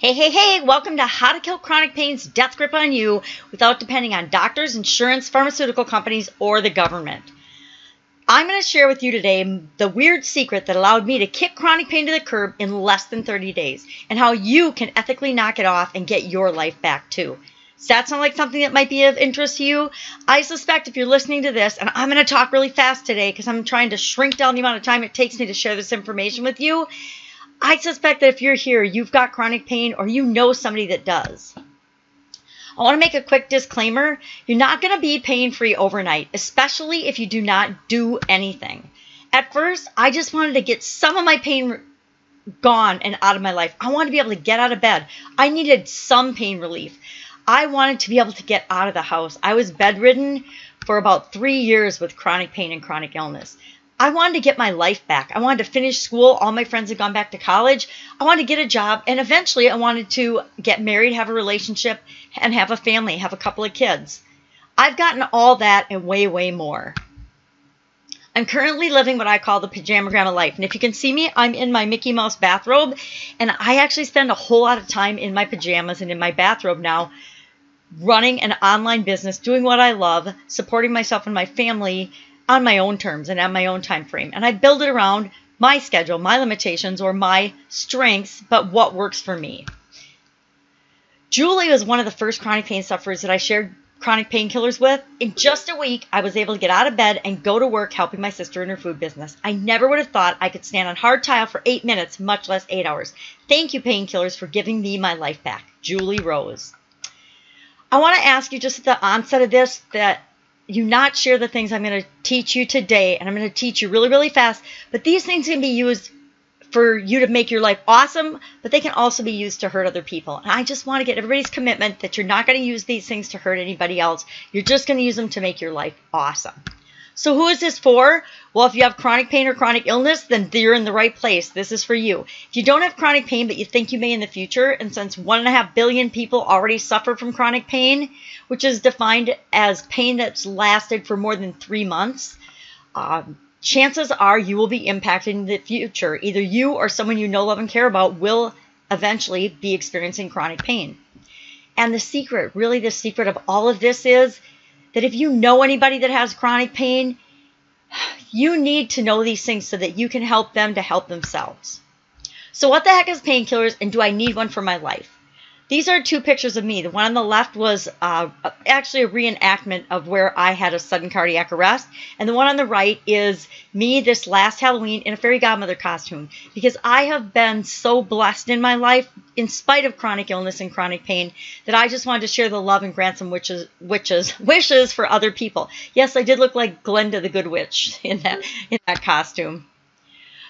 Hey, hey, hey, welcome to How to Kill Chronic Pain's Death Grip on You without depending on doctors, insurance, pharmaceutical companies, or the government. I'm going to share with you today the weird secret that allowed me to kick chronic pain to the curb in less than 30 days and how you can ethically knock it off and get your life back too. Does that sound like something that might be of interest to you? I suspect if you're listening to this, and I'm going to talk really fast today because I'm trying to shrink down the amount of time it takes me to share this information with you, I suspect that if you're here, you've got chronic pain or you know somebody that does. I want to make a quick disclaimer. You're not going to be pain-free overnight, especially if you do not do anything. At first, I just wanted to get some of my pain gone and out of my life. I wanted to be able to get out of bed. I needed some pain relief. I wanted to be able to get out of the house. I was bedridden for about 3 years with chronic pain and chronic illness. I wanted to get my life back. I wanted to finish school. All my friends had gone back to college. I wanted to get a job. And eventually I wanted to get married, have a relationship, and have a family, have a couple of kids. I've gotten all that and way, way more. I'm currently living what I call the pajama grandma life. And if you can see me, I'm in my Mickey Mouse bathrobe. And I actually spend a whole lot of time in my pajamas and in my bathrobe now, running an online business, doing what I love, supporting myself and my family on my own terms and on my own time frame. And I build it around my schedule, my limitations, or my strengths, but what works for me. Julie was one of the first chronic pain sufferers that I shared chronic painkillers with. In just a week, I was able to get out of bed and go to work helping my sister in her food business. I never would have thought I could stand on hard tile for 8 minutes, much less 8 hours. Thank you, painkillers, for giving me my life back. Julie Rose. I want to ask you just at the onset of this that you not share the things I'm going to teach you today, and I'm going to teach you really, really fast, but these things can be used for you to make your life awesome, but they can also be used to hurt other people. And I just want to get everybody's commitment that you're not going to use these things to hurt anybody else. You're just going to use them to make your life awesome. So who is this for? Well, if you have chronic pain or chronic illness, then you're in the right place. This is for you. If you don't have chronic pain, but you think you may in the future, and since 1.5 billion people already suffer from chronic pain, which is defined as pain that's lasted for more than 3 months, chances are you will be impacted in the future. Either you or someone you know, love, and care about will eventually be experiencing chronic pain. And the secret, really the secret of all of this is that if you know anybody that has chronic pain, you need to know these things so that you can help them to help themselves. So what the heck is painkillers, and do I need one for my life? These are 2 pictures of me. The one on the left was actually a reenactment of where I had a sudden cardiac arrest. And the one on the right is me this last Halloween in a fairy godmother costume. Because I have been so blessed in my life, in spite of chronic illness and chronic pain, that I just wanted to share the love and grant some wishes for other people. Yes, I did look like Glenda the Good Witch in that costume.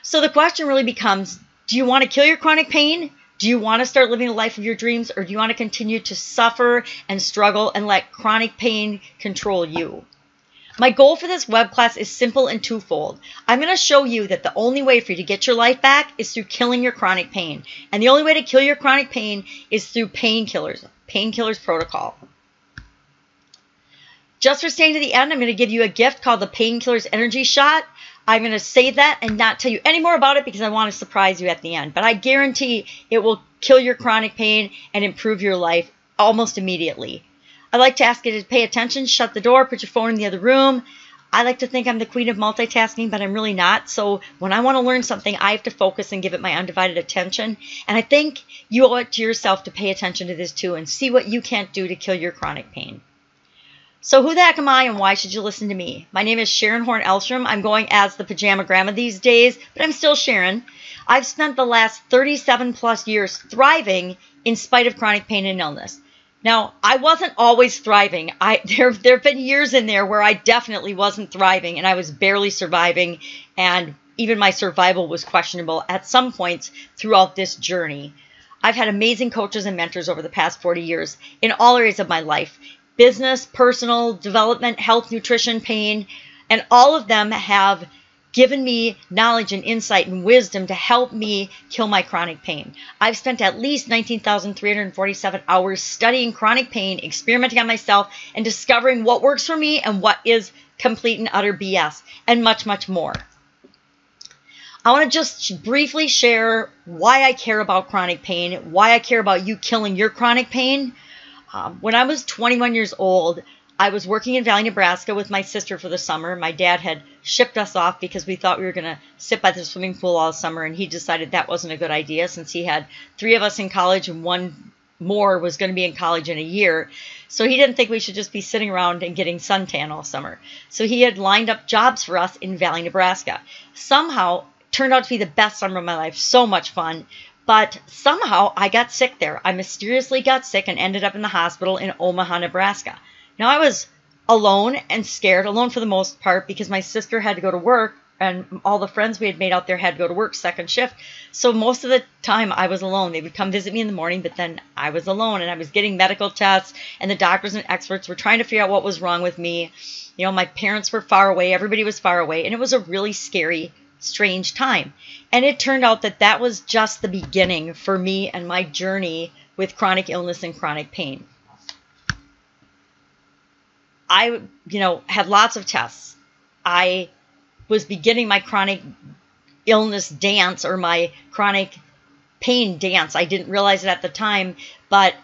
So the question really becomes, do you want to kill your chronic pain? Do you want to start living the life of your dreams, or do you want to continue to suffer and struggle and let chronic pain control you? My goal for this web class is simple and twofold. I'm going to show you that the only way for you to get your life back is through killing your chronic pain. And the only way to kill your chronic pain is through painkillers, painkillers protocol. Just for staying to the end, I'm going to give you a gift called the Painkillers Energy Shot. I'm going to save that and not tell you any more about it because I want to surprise you at the end. But I guarantee it will kill your chronic pain and improve your life almost immediately. I like to ask you to pay attention, shut the door, put your phone in the other room. I like to think I'm the queen of multitasking, but I'm really not. So when I want to learn something, I have to focus and give it my undivided attention. And I think you owe it to yourself to pay attention to this too and see what you can't do to kill your chronic pain. So who the heck am I, and why should you listen to me? My name is Horne-Ellstrom. I'm going as the pajama grandma these days, but I'm still Sharon. I've spent the last 37 plus years thriving in spite of chronic pain and illness. Now, I wasn't always thriving. There have been years in there where I definitely wasn't thriving, and I was barely surviving, and even my survival was questionable at some points throughout this journey. I've had amazing coaches and mentors over the past 40 years in all areas of my life. Business, personal, development, health, nutrition, pain, and all of them have given me knowledge and insight and wisdom to help me kill my chronic pain. I've spent at least 19,347 hours studying chronic pain, experimenting on myself, and discovering what works for me and what is complete and utter BS, and much, much more. I want to just briefly share why I care about chronic pain, why I care about you killing your chronic pain. When I was 21 years old, I was working in Valley, Nebraska with my sister for the summer. My dad had shipped us off because we thought we were going to sit by the swimming pool all summer, and he decided that wasn't a good idea since he had 3 of us in college and 1 more was going to be in college in a year. So he didn't think we should just be sitting around and getting suntan all summer. So he had lined up jobs for us in Valley, Nebraska. Somehow, turned out to be the best summer of my life. So much fun. But somehow I got sick there. I mysteriously got sick and ended up in the hospital in Omaha, Nebraska. Now I was alone and scared, alone for the most part because my sister had to go to work and all the friends we had made out there had to go to work second shift. So most of the time I was alone. They would come visit me in the morning, but then I was alone and I was getting medical tests and the doctors and experts were trying to figure out what was wrong with me. You know, my parents were far away. Everybody was far away. And it was a really scary, strange time. And it turned out that that was just the beginning for me and my journey with chronic illness and chronic pain. I, had lots of tests. I was beginning my chronic illness dance or my chronic pain dance. I didn't realize it at the time, but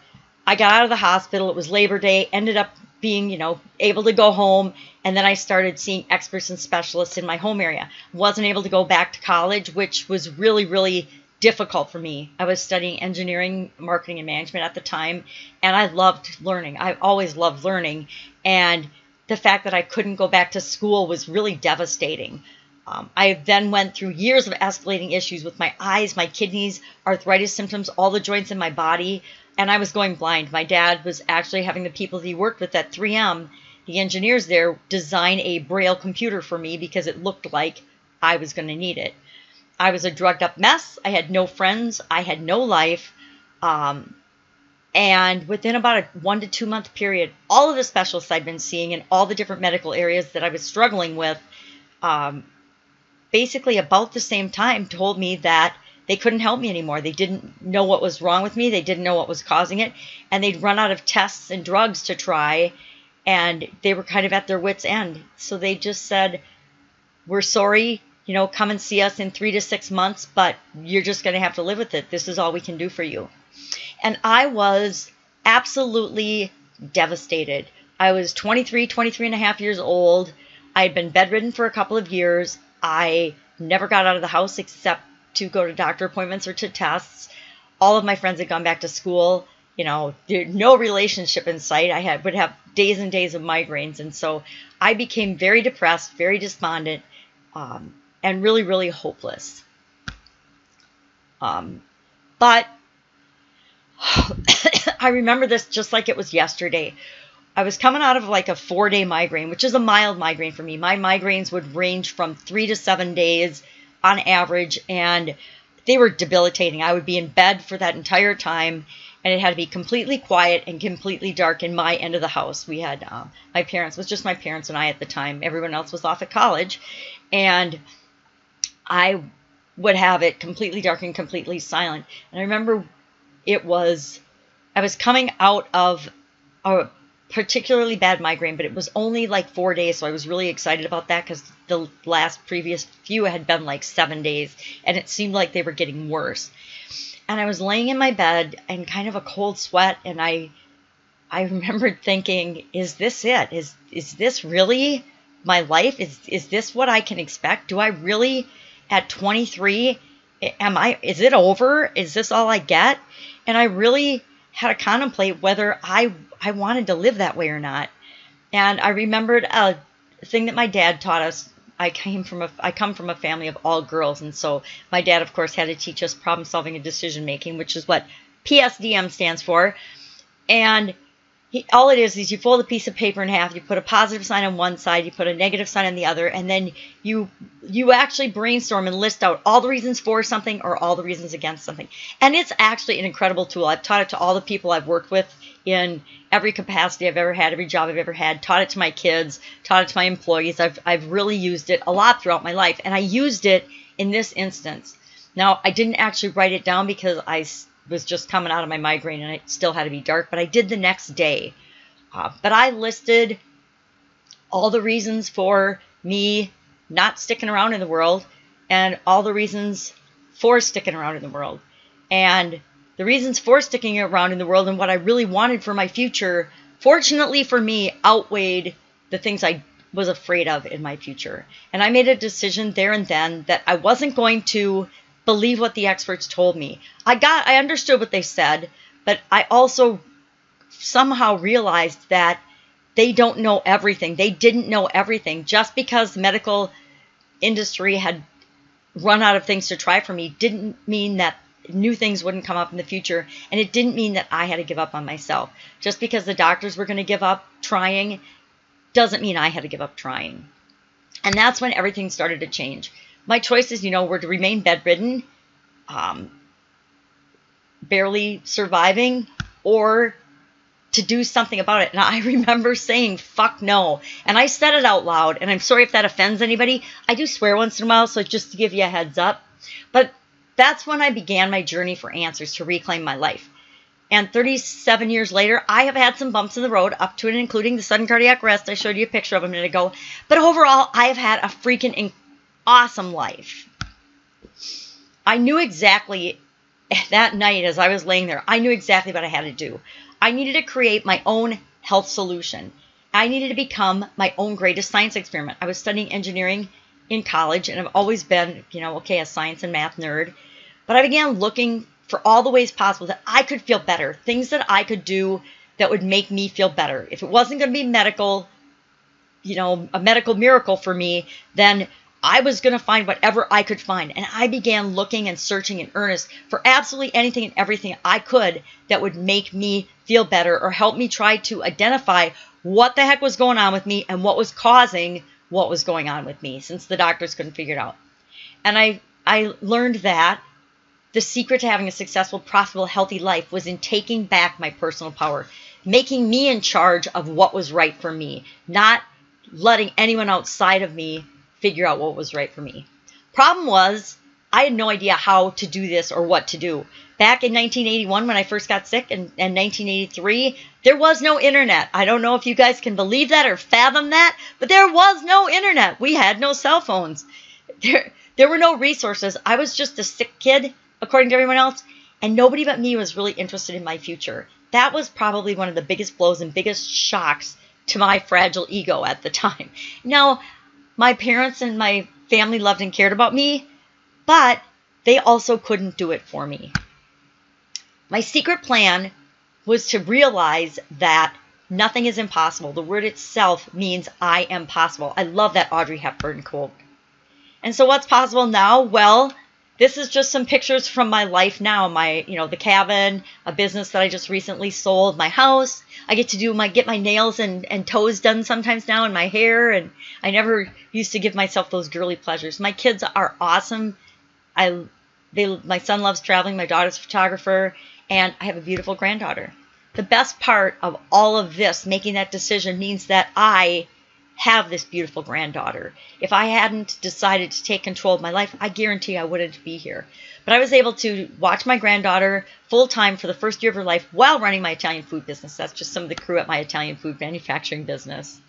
I got out of the hospital. It was Labor Day, ended up being, able to go home. And then I started seeing experts and specialists in my home area. Wasn't able to go back to college, which was really, really difficult for me. I was studying engineering, marketing, and management at the time, and I loved learning. I always loved learning. And the fact that I couldn't go back to school was really devastating. I then went through years of escalating issues with my eyes, my kidneys, arthritis symptoms, all the joints in my body, and I was going blind. My dad was actually having the people that he worked with at 3M, the engineers there, design a Braille computer for me because it looked like I was going to need it. I was a drugged up mess. I had no friends. I had no life. And within about a 1 to 2 month period, all of the specialists I'd been seeing in all the different medical areas that I was struggling with, basically about the same time told me that they couldn't help me anymore. They didn't know what was wrong with me. They didn't know what was causing it. And they'd run out of tests and drugs to try. And they were kind of at their wits' end. So they just said, we're sorry, come and see us in 3 to 6 months, but you're just going to have to live with it. This is all we can do for you. And I was absolutely devastated. I was 23 and a half years old. I had been bedridden for a couple of years. I never got out of the house except to go to doctor appointments or to tests. All of my friends had gone back to school. No relationship in sight. I would have days and days of migraines. And so I became very depressed, very despondent, and really, really hopeless. But I remember this just like it was yesterday. I was coming out of like a 4-day migraine, which is a mild migraine for me. My migraines would range from 3 to 7 days on average, and they were debilitating. I would be in bed for that entire time, and it had to be completely quiet and completely dark in my end of the house. We had my parents, it was just my parents and I at the time. Everyone else was off at college, and I would have it completely dark and completely silent. And I remember I was coming out of a particularly bad migraine, but it was only like 4 days, so I was really excited about that because the previous few had been like 7 days, and it seemed like they were getting worse. And I was laying in my bed in kind of a cold sweat, and I remembered thinking, is this it? Is this really my life? Is this what I can expect? Do I really, at 23, is it over? Is this all I get? And I really had to contemplate whether I wanted to live that way or not. And I remembered a thing that my dad taught us. I come from a family of all girls, and so my dad, of course, had to teach us problem solving and decision making, which is what PSDM stands for. And all it is you fold a piece of paper in half, you put a positive sign on one side, you put a negative sign on the other, and then you actually brainstorm and list out all the reasons for something or all the reasons against something. And it's actually an incredible tool. I've taught it to all the people I've worked with in every capacity I've ever had, every job I've ever had, taught it to my kids, taught it to my employees. I've really used it a lot throughout my life, and I used it in this instance. Now, I didn't actually write it down because I was just coming out of my migraine and it still had to be dark, but I did the next day. But I listed all the reasons for me not sticking around in the world, and all the reasons for sticking around in the world. And the reasons for sticking around in the world and what I really wanted for my future, fortunately for me, outweighed the things I was afraid of in my future. And I made a decision there and then that I wasn't going to believe what the experts told me. I understood what they said, but I also somehow realized that they don't know everything. They didn't know everything. Just because the medical industry had run out of things to try for me didn't mean that new things wouldn't come up in the future, and it didn't mean that I had to give up on myself. Just because the doctors were going to give up trying doesn't mean I had to give up trying. And that's when everything started to change. My choices, were to remain bedridden, barely surviving, or to do something about it. And I remember saying, fuck no. And I said it out loud, and I'm sorry if that offends anybody. I do swear once in a while, so just to give you a heads up. But that's when I began my journey for answers to reclaim my life. And 37 years later, I have had some bumps in the road, up to and including the sudden cardiac arrest I showed you a picture of a minute ago. But overall, I have had a freaking awesome life. I knew exactly that night as I was laying there, I knew exactly what I had to do. I needed to create my own health solution. I needed to become my own greatest science experiment. I was studying engineering in college, and I've always been, a science and math nerd. But I began looking for all the ways possible that I could feel better, things that I could do that would make me feel better. If it wasn't going to be medical, a medical miracle for me, then I was going to find whatever I could find. And I began looking and searching in earnest for absolutely anything and everything I could that would make me feel better or help me try to identify what the heck was going on with me and what was causing what was going on with me, since the doctors couldn't figure it out. And I learned that the secret to having a successful, profitable, healthy life was in taking back my personal power, making me in charge of what was right for me, not letting anyone outside of me figure out what was right for me. Problem was, I had no idea how to do this or what to do. Back in 1981, when I first got sick, and 1983, there was no internet. I don't know if you guys can believe that or fathom that, but there was no internet. We had no cell phones. There were no resources. I was just a sick kid, according to everyone else, and nobody but me was really interested in my future. That was probably one of the biggest blows and biggest shocks to my fragile ego at the time. Now, my parents and my family loved and cared about me, but they also couldn't do it for me. My secret plan was to realize that nothing is impossible. The word itself means I am possible. I love that Audrey Hepburn quote. And so what's possible now? Well, this is just some pictures from my life now. The cabin, a business that I just recently sold, my house. I get to get my nails and toes done sometimes now, and my hair. And I never used to give myself those girly pleasures. My kids are awesome. My son loves traveling. My daughter's a photographer, and I have a beautiful granddaughter. The best part of all of this, making that decision, means that I have this beautiful granddaughter. If I hadn't decided to take control of my life, I guarantee I wouldn't be here. But I was able to watch my granddaughter full-time for the first year of her life while running my Italian food business. That's just some of the crew at my Italian food manufacturing business.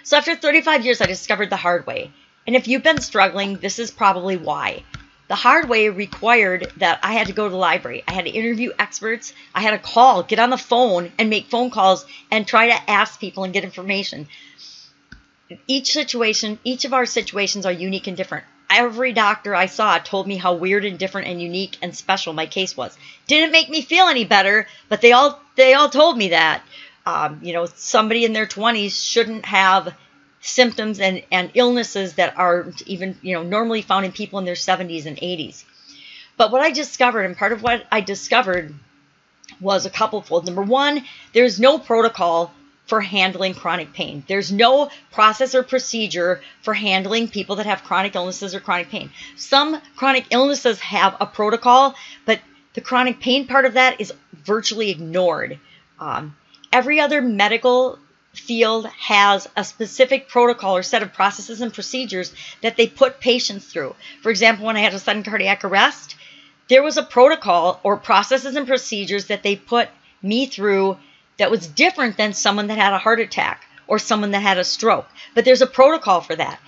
So after 35 years, I discovered the hard way. And if you've been struggling, this is probably why. The hard way required that I had to go to the library. I had to interview experts. I had to get on the phone and make phone calls and try to ask people and get information. Each of our situations are unique and different. Every doctor I saw told me how weird and different and unique and special my case was. Didn't make me feel any better, but they all told me that. Somebody in their 20s shouldn't have symptoms and illnesses that are even, normally found in people in their 70s and 80s. But what I discovered, and part of what I discovered was a couplefold. Number one, there's no protocol for handling chronic pain. There's no process or procedure for handling people that have chronic illnesses or chronic pain. Some chronic illnesses have a protocol, but the chronic pain part of that is virtually ignored. Every other medical field has a specific protocol or set of processes and procedures that they put patients through. For example, when I had a sudden cardiac arrest, there was a protocol or processes and procedures that they put me through that was different than someone that had a heart attack or someone that had a stroke. But there's a protocol for that.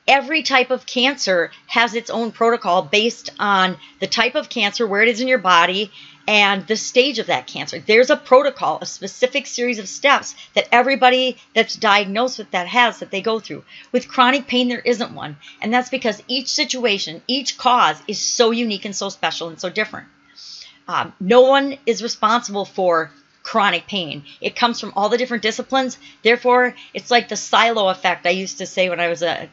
Every type of cancer has its own protocol based on the type of cancer, where it is in your body, and the stage of that cancer. There's a protocol, a specific series of steps that everybody that's diagnosed with that has, that they go through. With chronic pain, there isn't one. And that's because each situation, each cause is so unique and so special and so different. No one is responsible for chronic pain. It comes from all the different disciplines. Therefore, it's like the silo effect I used to say when I was a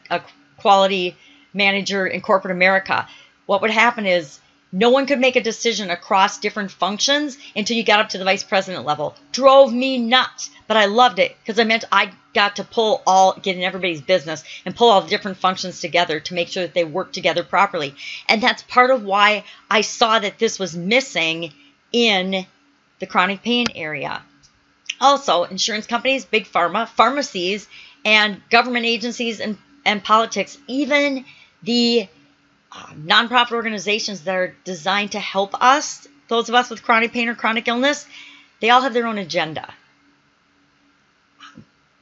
quality manager in corporate America. What would happen is no one could make a decision across different functions until you got up to the vice president level. Drove me nuts, but I loved it because it meant I got to get in everybody's business and pull all the different functions together to make sure that they work together properly. And that's part of why I saw that this was missing in the chronic pain area. Also, insurance companies, big pharma, pharmacies, and government agencies and politics, even the nonprofit organizations that are designed to help us, those of us with chronic pain or chronic illness, they all have their own agenda.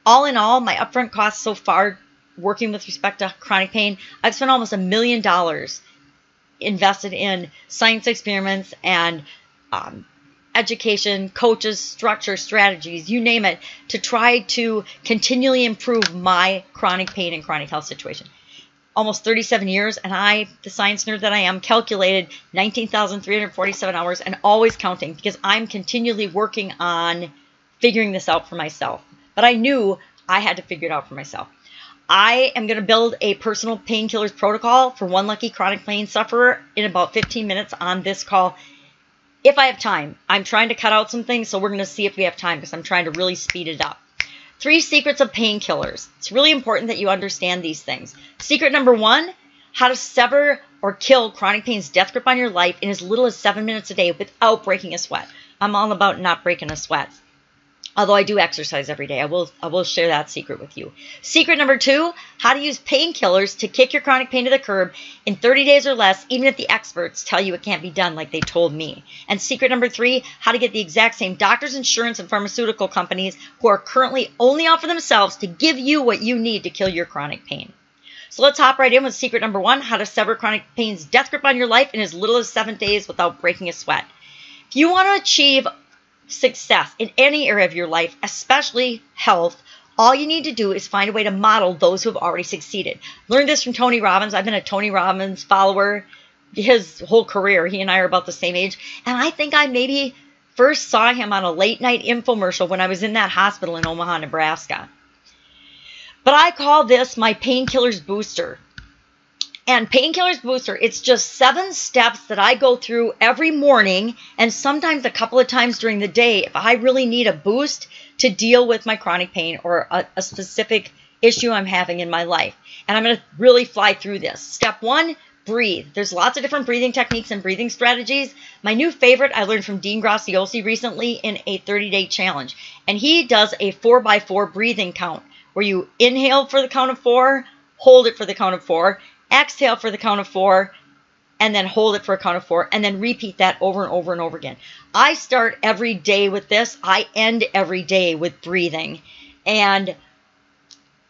All in all, my upfront costs so far working with respect to chronic pain, I've spent almost $1 million invested in science experiments and education, coaches, structure, strategies, you name it, to try to continually improve my chronic pain and chronic health situation. Almost 37 years, and I, the science nerd that I am, calculated 19,347 hours and always counting because I'm continually working on figuring this out for myself. But I knew I had to figure it out for myself. I am going to build a personal painkillers protocol for one lucky chronic pain sufferer in about 15 minutes on this call, if I have time. I'm trying to cut out some things, so we're going to see if we have time because I'm trying to really speed it up. 3 secrets of painkillers. It's really important that you understand these things. Secret number 1, how to sever or kill chronic pain's death grip on your life in as little as 7 minutes a day without breaking a sweat. I'm all about not breaking a sweat. Although I do exercise every day. I will share that secret with you. Secret number 2, how to use painkillers to kick your chronic pain to the curb in 30 days or less, even if the experts tell you it can't be done like they told me. And secret number 3, how to get the exact same doctors, insurance, and pharmaceutical companies who are currently only out for themselves to give you what you need to kill your chronic pain. So let's hop right in with secret number 1, how to sever chronic pain's death grip on your life in as little as 7 days without breaking a sweat. If you want to achieve success in any area of your life, especially health, all you need to do is find a way to model those who have already succeeded. Learned this from Tony Robbins. I've been a Tony Robbins follower his whole career. He and I are about the same age. And I think I maybe first saw him on a late night infomercial when I was in that hospital in Omaha, Nebraska. But I call this my Painkillers Booster. And Painkillers Booster, it's just 7 steps that I go through every morning and sometimes a couple of times during the day if I really need a boost to deal with my chronic pain or a specific issue I'm having in my life. And I'm going to really fly through this. Step 1, breathe. There's lots of different breathing techniques and breathing strategies. My new favorite I learned from Dean Graciosi recently in a 30-day challenge. And he does a 4x4 breathing count where you inhale for the count of 4, hold it for the count of 4, exhale for the count of 4, and then hold it for a count of 4, and then repeat that over and over and over again. I start every day with this. I end every day with breathing. And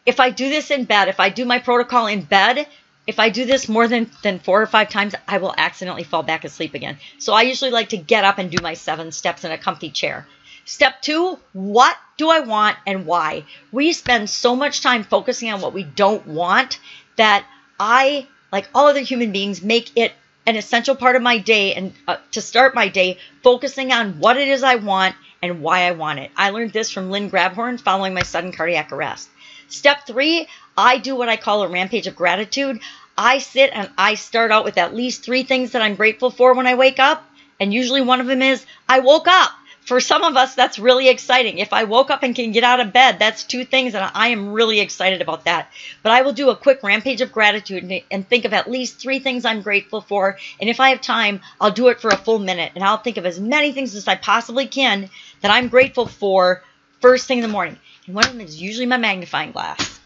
if I do this in bed, if I do my protocol in bed, if I do this more than 4 or 5 times, I will accidentally fall back asleep again. So I usually like to get up and do my 7 steps in a comfy chair. Step 2, what do I want and why? We spend so much time focusing on what we don't want that I, like all other human beings, make it an essential part of my day and to start my day focusing on what it is I want and why I want it. I learned this from Lynn Grabhorn following my sudden cardiac arrest. Step 3, I do what I call a rampage of gratitude. I sit and I start out with at least 3 things that I'm grateful for when I wake up. And usually one of them is I woke up. For some of us, that's really exciting. If I woke up and can get out of bed, that's 2 things, and I am really excited about that. But I will do a quick rampage of gratitude and think of at least 3 things I'm grateful for. And if I have time, I'll do it for a full minute. And I'll think of as many things as I possibly can that I'm grateful for first thing in the morning. And one of them is usually my magnifying glass.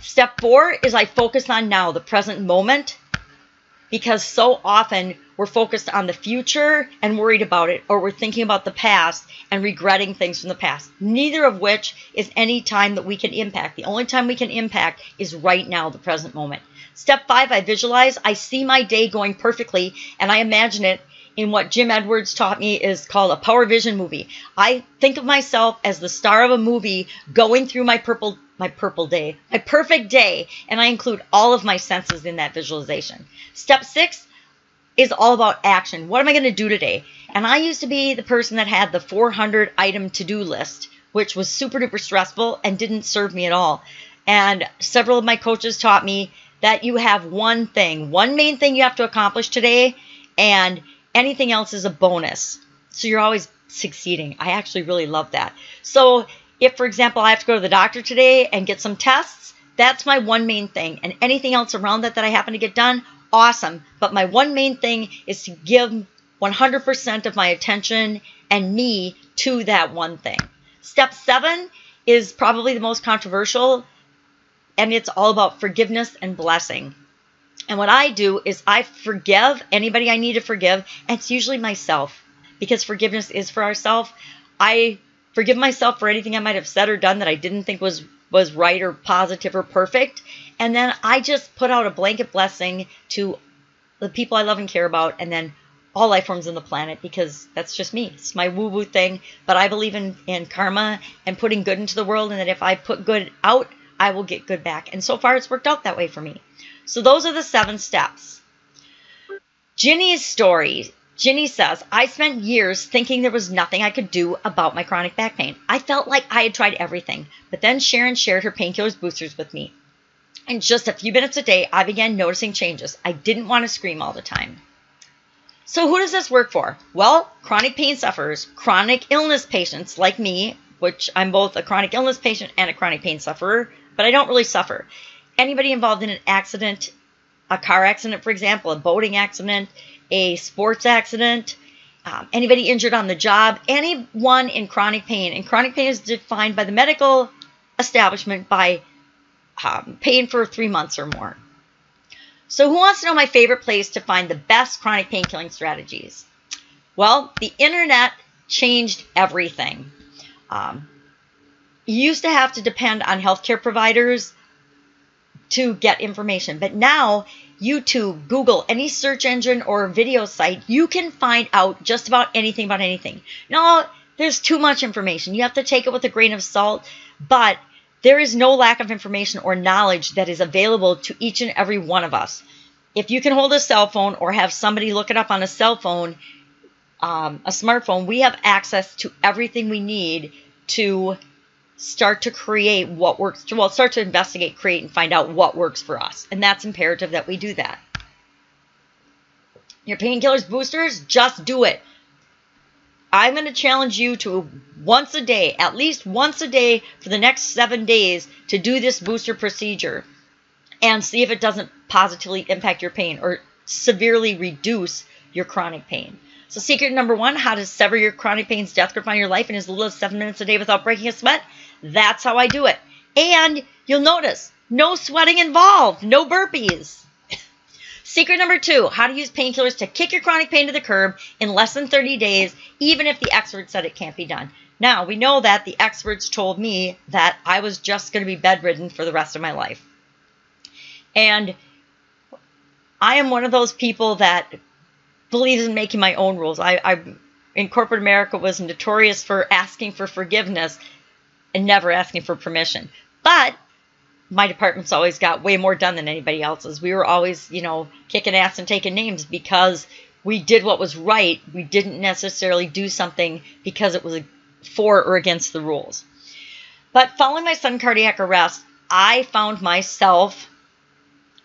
Step 4 is I focus on now, the present moment. Because so often we're focused on the future and worried about it, or we're thinking about the past and regretting things from the past. Neither of which is any time that we can impact. The only time we can impact is right now, the present moment. Step 5, I visualize. I see my day going perfectly, and I imagine it in what Jim Edwards taught me is called a power vision movie. I think of myself as the star of a movie going through my perfect day, and I include all of my senses in that visualization. Step 6 is all about action. What am I going to do today? And I used to be the person that had the 400 item to-do list, which was super duper stressful and didn't serve me at all. And several of my coaches taught me that you have one main thing you have to accomplish today, and anything else is a bonus. So you're always succeeding. I actually really love that. So if, for example, I have to go to the doctor today and get some tests, that's my one main thing. And anything else around that I happen to get done, awesome. But my one main thing is to give 100% of my attention and me to that one thing. Step 7 is probably the most controversial, and it's all about forgiveness and blessing. And what I do is I forgive anybody I need to forgive, and it's usually myself, because forgiveness is for ourselves. I forgive myself for anything I might have said or done that I didn't think was right or positive or perfect. And then I just put out a blanket blessing to the people I love and care about, and then all life forms on the planet, because that's just me. It's my woo-woo thing. But I believe in karma and putting good into the world, and that if I put good out, I will get good back. And so far, it's worked out that way for me. So those are the 7 steps. Ginny's story. Ginny says, I spent years thinking there was nothing I could do about my chronic back pain. I felt like I had tried everything. But then Sharon shared her painkillers boosters with me. In just a few minutes a day, I began noticing changes. I didn't want to scream all the time. So who does this work for? Well, chronic pain sufferers, chronic illness patients like me, which I'm both a chronic illness patient and a chronic pain sufferer, but I don't really suffer. Anybody involved in an accident, a car accident, for example, a boating accident, a sports accident, anybody injured on the job, anyone in chronic pain. And chronic pain is defined by the medical establishment by pain for 3 months or more. So who wants to know my favorite place to find the best chronic pain killing strategies? Well, the internet changed everything. You used to have to depend on healthcare providers to get information. But now, YouTube, Google, any search engine or video site, you can find out just about anything about anything. No, there's too much information. You have to take it with a grain of salt, but there is no lack of information or knowledge that is available to each and every one of us. If you can hold a cell phone or have somebody look it up on a cell phone, a smartphone, we have access to everything we need to start to create what works, well, start to investigate, create, and find out what works for us. And that's imperative that we do that. Your painkillers boosters, just do it. I'm going to challenge you to once a day, at least once a day for the next 7 days, to do this booster procedure and see if it doesn't positively impact your pain or severely reduce your chronic pain. So secret number 1, how to sever your chronic pain's death grip on your life in as little as 7 minutes a day without breaking a sweat. That's how I do it. And you'll notice, no sweating involved, no burpees. Secret number 2, how to use painkillers to kick your chronic pain to the curb in less than 30 days, even if the expert said it can't be done. Now, we know that the experts told me that I was just going to be bedridden for the rest of my life. And I am one of those people that believes in making my own rules. I in corporate America was notorious for asking for forgiveness and never asking for permission. But my department's always got way more done than anybody else's. We were always, kicking ass and taking names because we did what was right. We didn't necessarily do something because it was for or against the rules. But following my sudden cardiac arrest, I found myself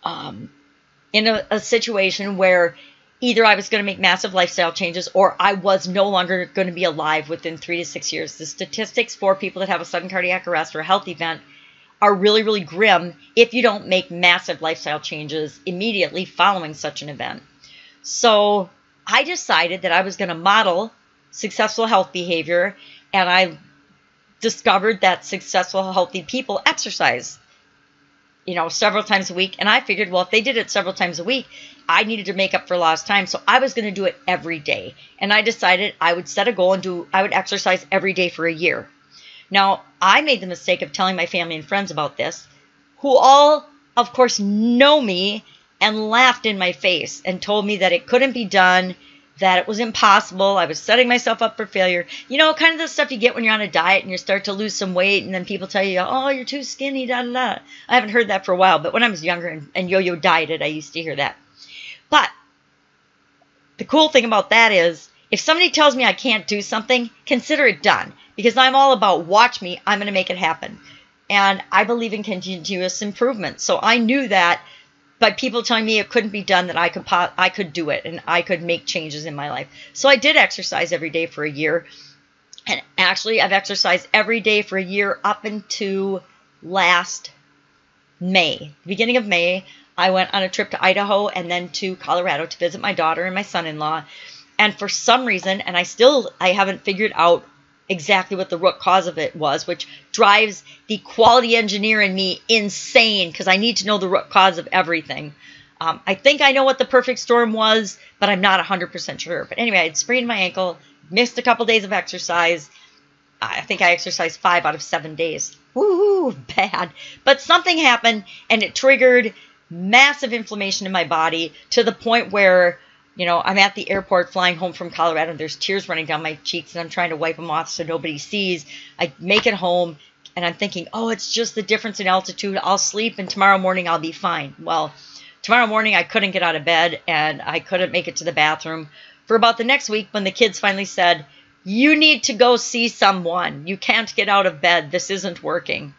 in a situation where either I was going to make massive lifestyle changes or I was no longer going to be alive within 3 to 6 years. The statistics for people that have a sudden cardiac arrest or a health event are really, really grim if you don't make massive lifestyle changes immediately following such an event. So I decided that I was going to model successful health behavior, and I discovered that successful, healthy people exercise. several times a week. And I figured, well, if they did it several times a week, I needed to make up for lost time. So I was going to do it every day. And I decided I would set a goal and I would exercise every day for a year. Now, I made the mistake of telling my family and friends about this, who all, of course, know me and laughed in my face and told me that it couldn't be done, that it was impossible. I was setting myself up for failure. Kind of the stuff you get when you're on a diet and you start to lose some weight and then people tell you, oh, you're too skinny, da da da. I haven't heard that for a while, but when I was younger and yo-yo dieted, I used to hear that. But the cool thing about that is, if somebody tells me I can't do something, consider it done. Because I'm all about, watch me, I'm going to make it happen. And I believe in continuous improvement. So I knew that by people telling me it couldn't be done, that I could do it and I could make changes in my life. So I did exercise every day for a year. And actually, I've exercised every day for a year up into last May. Beginning of May, I went on a trip to Idaho and then to Colorado to visit my daughter and my son-in-law. And for some reason, and I haven't figured out exactly what the root cause of it was, which drives the quality engineer in me insane because I need to know the root cause of everything. I think I know what the perfect storm was, but I'm not 100% sure. But anyway, I had sprained my ankle, missed a couple days of exercise. I think I exercised 5 out of 7 days. Woo, bad. But something happened and it triggered massive inflammation in my body to the point where I'm at the airport flying home from Colorado and there's tears running down my cheeks and I'm trying to wipe them off so nobody sees. I make it home and I'm thinking, oh, it's just the difference in altitude. I'll sleep and tomorrow morning I'll be fine. Well, tomorrow morning I couldn't get out of bed and I couldn't make it to the bathroom for about the next week when the kids finally said, you need to go see someone. You can't get out of bed. This isn't working.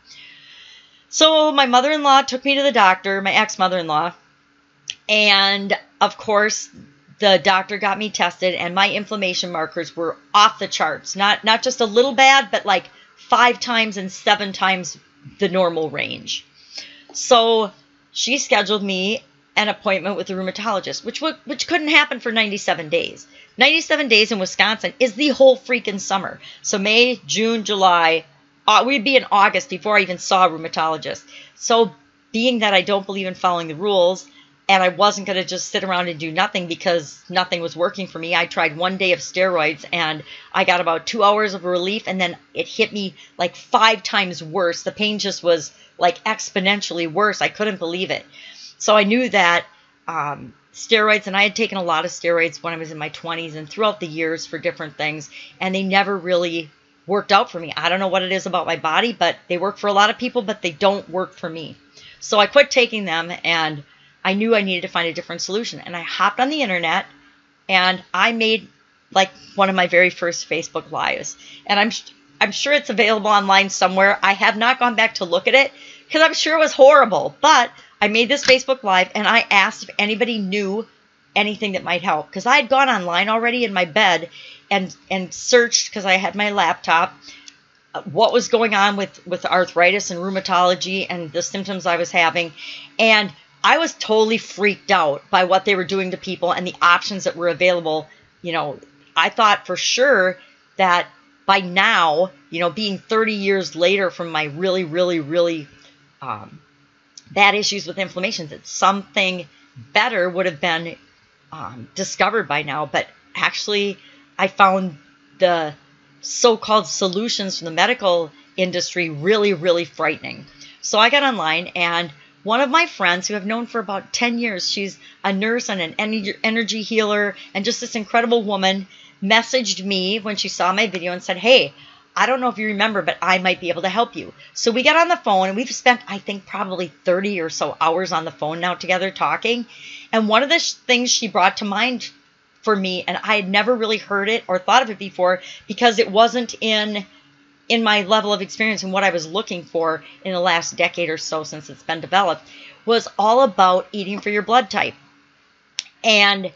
So my mother-in-law took me to the doctor, my ex-mother-in-law, and of course, the doctor got me tested and my inflammation markers were off the charts. Not just a little bad, but like 5 times and 7 times the normal range. So she scheduled me an appointment with a rheumatologist, which couldn't happen for 97 days. 97 days in Wisconsin is the whole freaking summer. So May, June, July, we'd be in August before I even saw a rheumatologist. So being that I don't believe in following the rules, and I wasn't going to just sit around and do nothing because nothing was working for me. I tried 1 day of steroids and I got about 2 hours of relief and then it hit me like 5 times worse. The pain just was like exponentially worse. I couldn't believe it. So I knew that steroids, and I had taken a lot of steroids when I was in my 20s and throughout the years for different things, and they never really worked out for me. I don't know what it is about my body, but they work for a lot of people, but they don't work for me. So I quit taking them and I knew I needed to find a different solution. And I hopped on the internet and I made like one of my very first Facebook Lives. And I'm sure it's available online somewhere. I have not gone back to look at it because I'm sure it was horrible. But I made this Facebook Live and I asked if anybody knew anything that might help. Because I had gone online already in my bed and searched, because I had my laptop, what was going on with arthritis and rheumatology and the symptoms I was having. And I was totally freaked out by what they were doing to people and the options that were available. I thought for sure that by now, being 30 years later from my really, really, really bad issues with inflammation, that something better would have been discovered by now. But actually, I found the so-called solutions from the medical industry really, really frightening. So I got online, and one of my friends who I've known for about 10 years, she's a nurse and an energy healer and just this incredible woman, messaged me when she saw my video and said, hey, I don't know if you remember, but I might be able to help you. So we got on the phone and we've spent, I think, probably 30 or so hours on the phone now together talking. And one of the things she brought to mind for me, and I had never really heard it or thought of it before because it wasn't in my level of experience and what I was looking for in the last decade or so since it's been developed, was all about eating for your blood type. And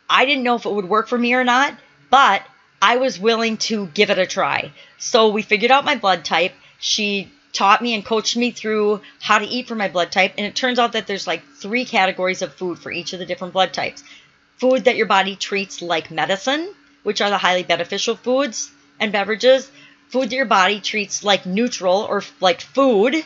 I didn't know if it would work for me or not, but I was willing to give it a try. So we figured out my blood type. She taught me and coached me through how to eat for my blood type. And it turns out that there's like 3 categories of food for each of the different blood types. Food that your body treats like medicine, which are the highly beneficial foods and beverages. Food that your body treats like neutral or like food,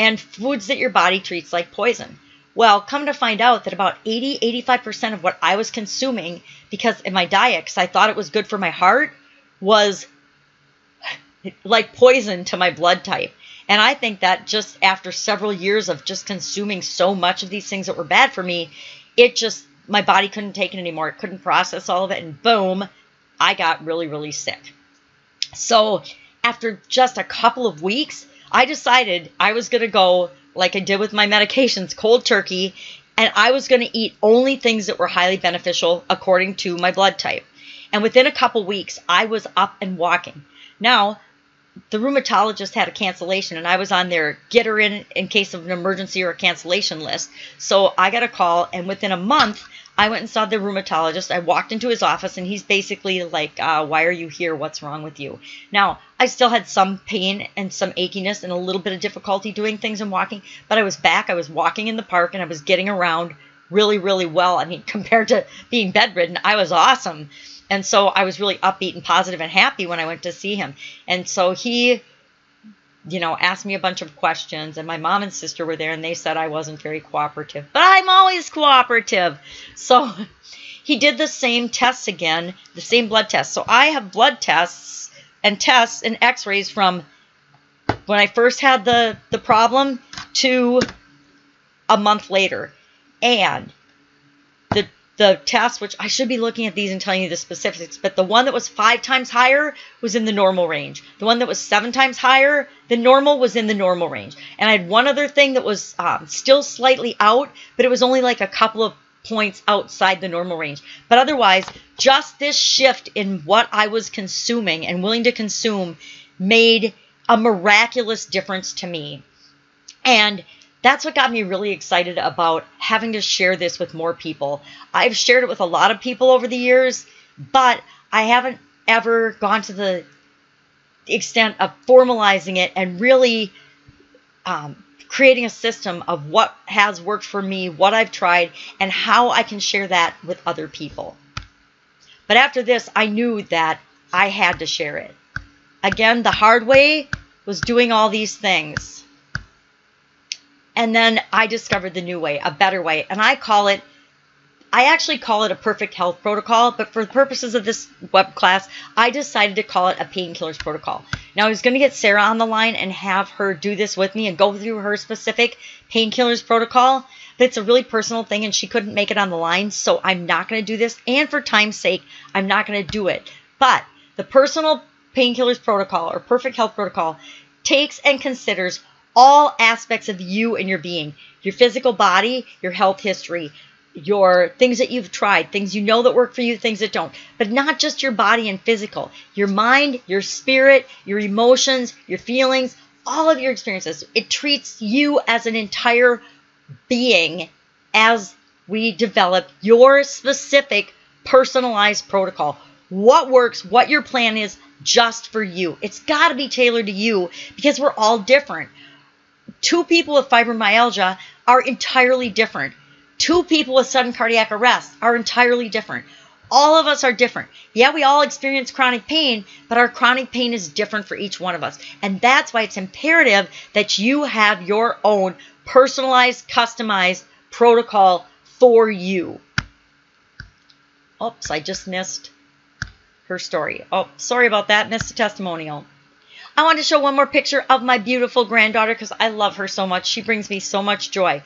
and foods that your body treats like poison. Well, come to find out that about 85% of what I was consuming because in my diet, because I thought it was good for my heart, was like poison to my blood type. And I think that just after several years of just consuming so much of these things that were bad for me, my body couldn't take it anymore. It couldn't process all of it. And boom, I got really, really sick. So after just a couple of weeks, I decided I was going to go, like I did with my medications, cold turkey, and I was going to eat only things that were highly beneficial according to my blood type. And within a couple weeks, I was up and walking. Now, the rheumatologist had a cancellation, and I was on their get her in case of an emergency or a cancellation list. So I got a call, and within a month, I went and saw the rheumatologist. I walked into his office, and he's basically like, why are you here? What's wrong with you? Now, I still had some pain and some achiness and a little bit of difficulty doing things and walking, but I was back. I was walking in the park, and I was getting around really, really well. I mean, compared to being bedridden, I was awesome. And so I was really upbeat and positive and happy when I went to see him. And so he, asked me a bunch of questions, and my mom and sister were there, and they said I wasn't very cooperative. But I'm always cooperative. So he did the same tests again, the same blood tests. So I have blood tests and x-rays from when I first had the problem to a month later. And the test, which I should be looking at these and telling you the specifics, but the one that was 5 times higher was in the normal range. The one that was 7 times higher than normal was in the normal range. And I had one other thing that was still slightly out, but it was only like a couple of points outside the normal range. But otherwise, just this shift in what I was consuming and willing to consume made a miraculous difference to me. And that's what got me really excited about having to share this with more people. I've shared it with a lot of people over the years, but I haven't ever gone to the extent of formalizing it and really creating a system of what has worked for me, what I've tried, and how I can share that with other people. But after this, I knew that I had to share it. Again, the hard way was doing all these things. And then I discovered the new way, a better way. And I actually call it a perfect health protocol, but for the purposes of this web class, I decided to call it a painkillers protocol. Now, I was going to get Sarah on the line and have her do this with me and go through her specific painkillers protocol, but it's a really personal thing and she couldn't make it on the line, so I'm not going to do this. And for time's sake, I'm not going to do it. But the personal painkillers protocol or perfect health protocol takes and considers all aspects of you and your being, your physical body, your health history, your things that you've tried, things you know that work for you, things that don't, but not just your body and physical, your mind, your spirit, your emotions, your feelings, all of your experiences. It treats you as an entire being as we develop your specific personalized protocol. What works, what your plan is just for you. It's got to be tailored to you because we're all different. 2 people with fibromyalgia are entirely different. 2 people with sudden cardiac arrest are entirely different. All of us are different. Yeah, we all experience chronic pain, but our chronic pain is different for each one of us. And that's why it's imperative that you have your own personalized, customized protocol for you. Oops, I just missed her story. Oh, sorry about that. Missed the testimonial. I want to show one more picture of my beautiful granddaughter because I love her so much. She brings me so much joy.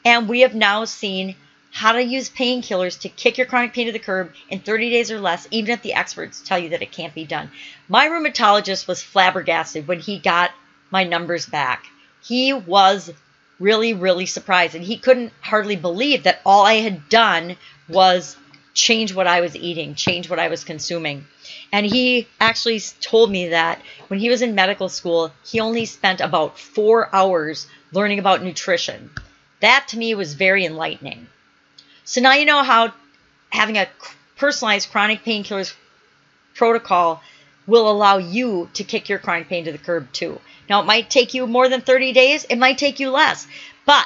And we have now seen how to use painkillers to kick your chronic pain to the curb in 30 days or less, even if the experts tell you that it can't be done. My rheumatologist was flabbergasted when he got my numbers back. He was really, really surprised, and he couldn't hardly believe that all I had done was change what I was eating, change what I was consuming. And he actually told me that when he was in medical school, he only spent about 4 hours learning about nutrition. That to me was very enlightening. So now you know how having a personalized chronic painkillers protocol will allow you to kick your chronic pain to the curb too. Now it might take you more than 30 days, it might take you less, but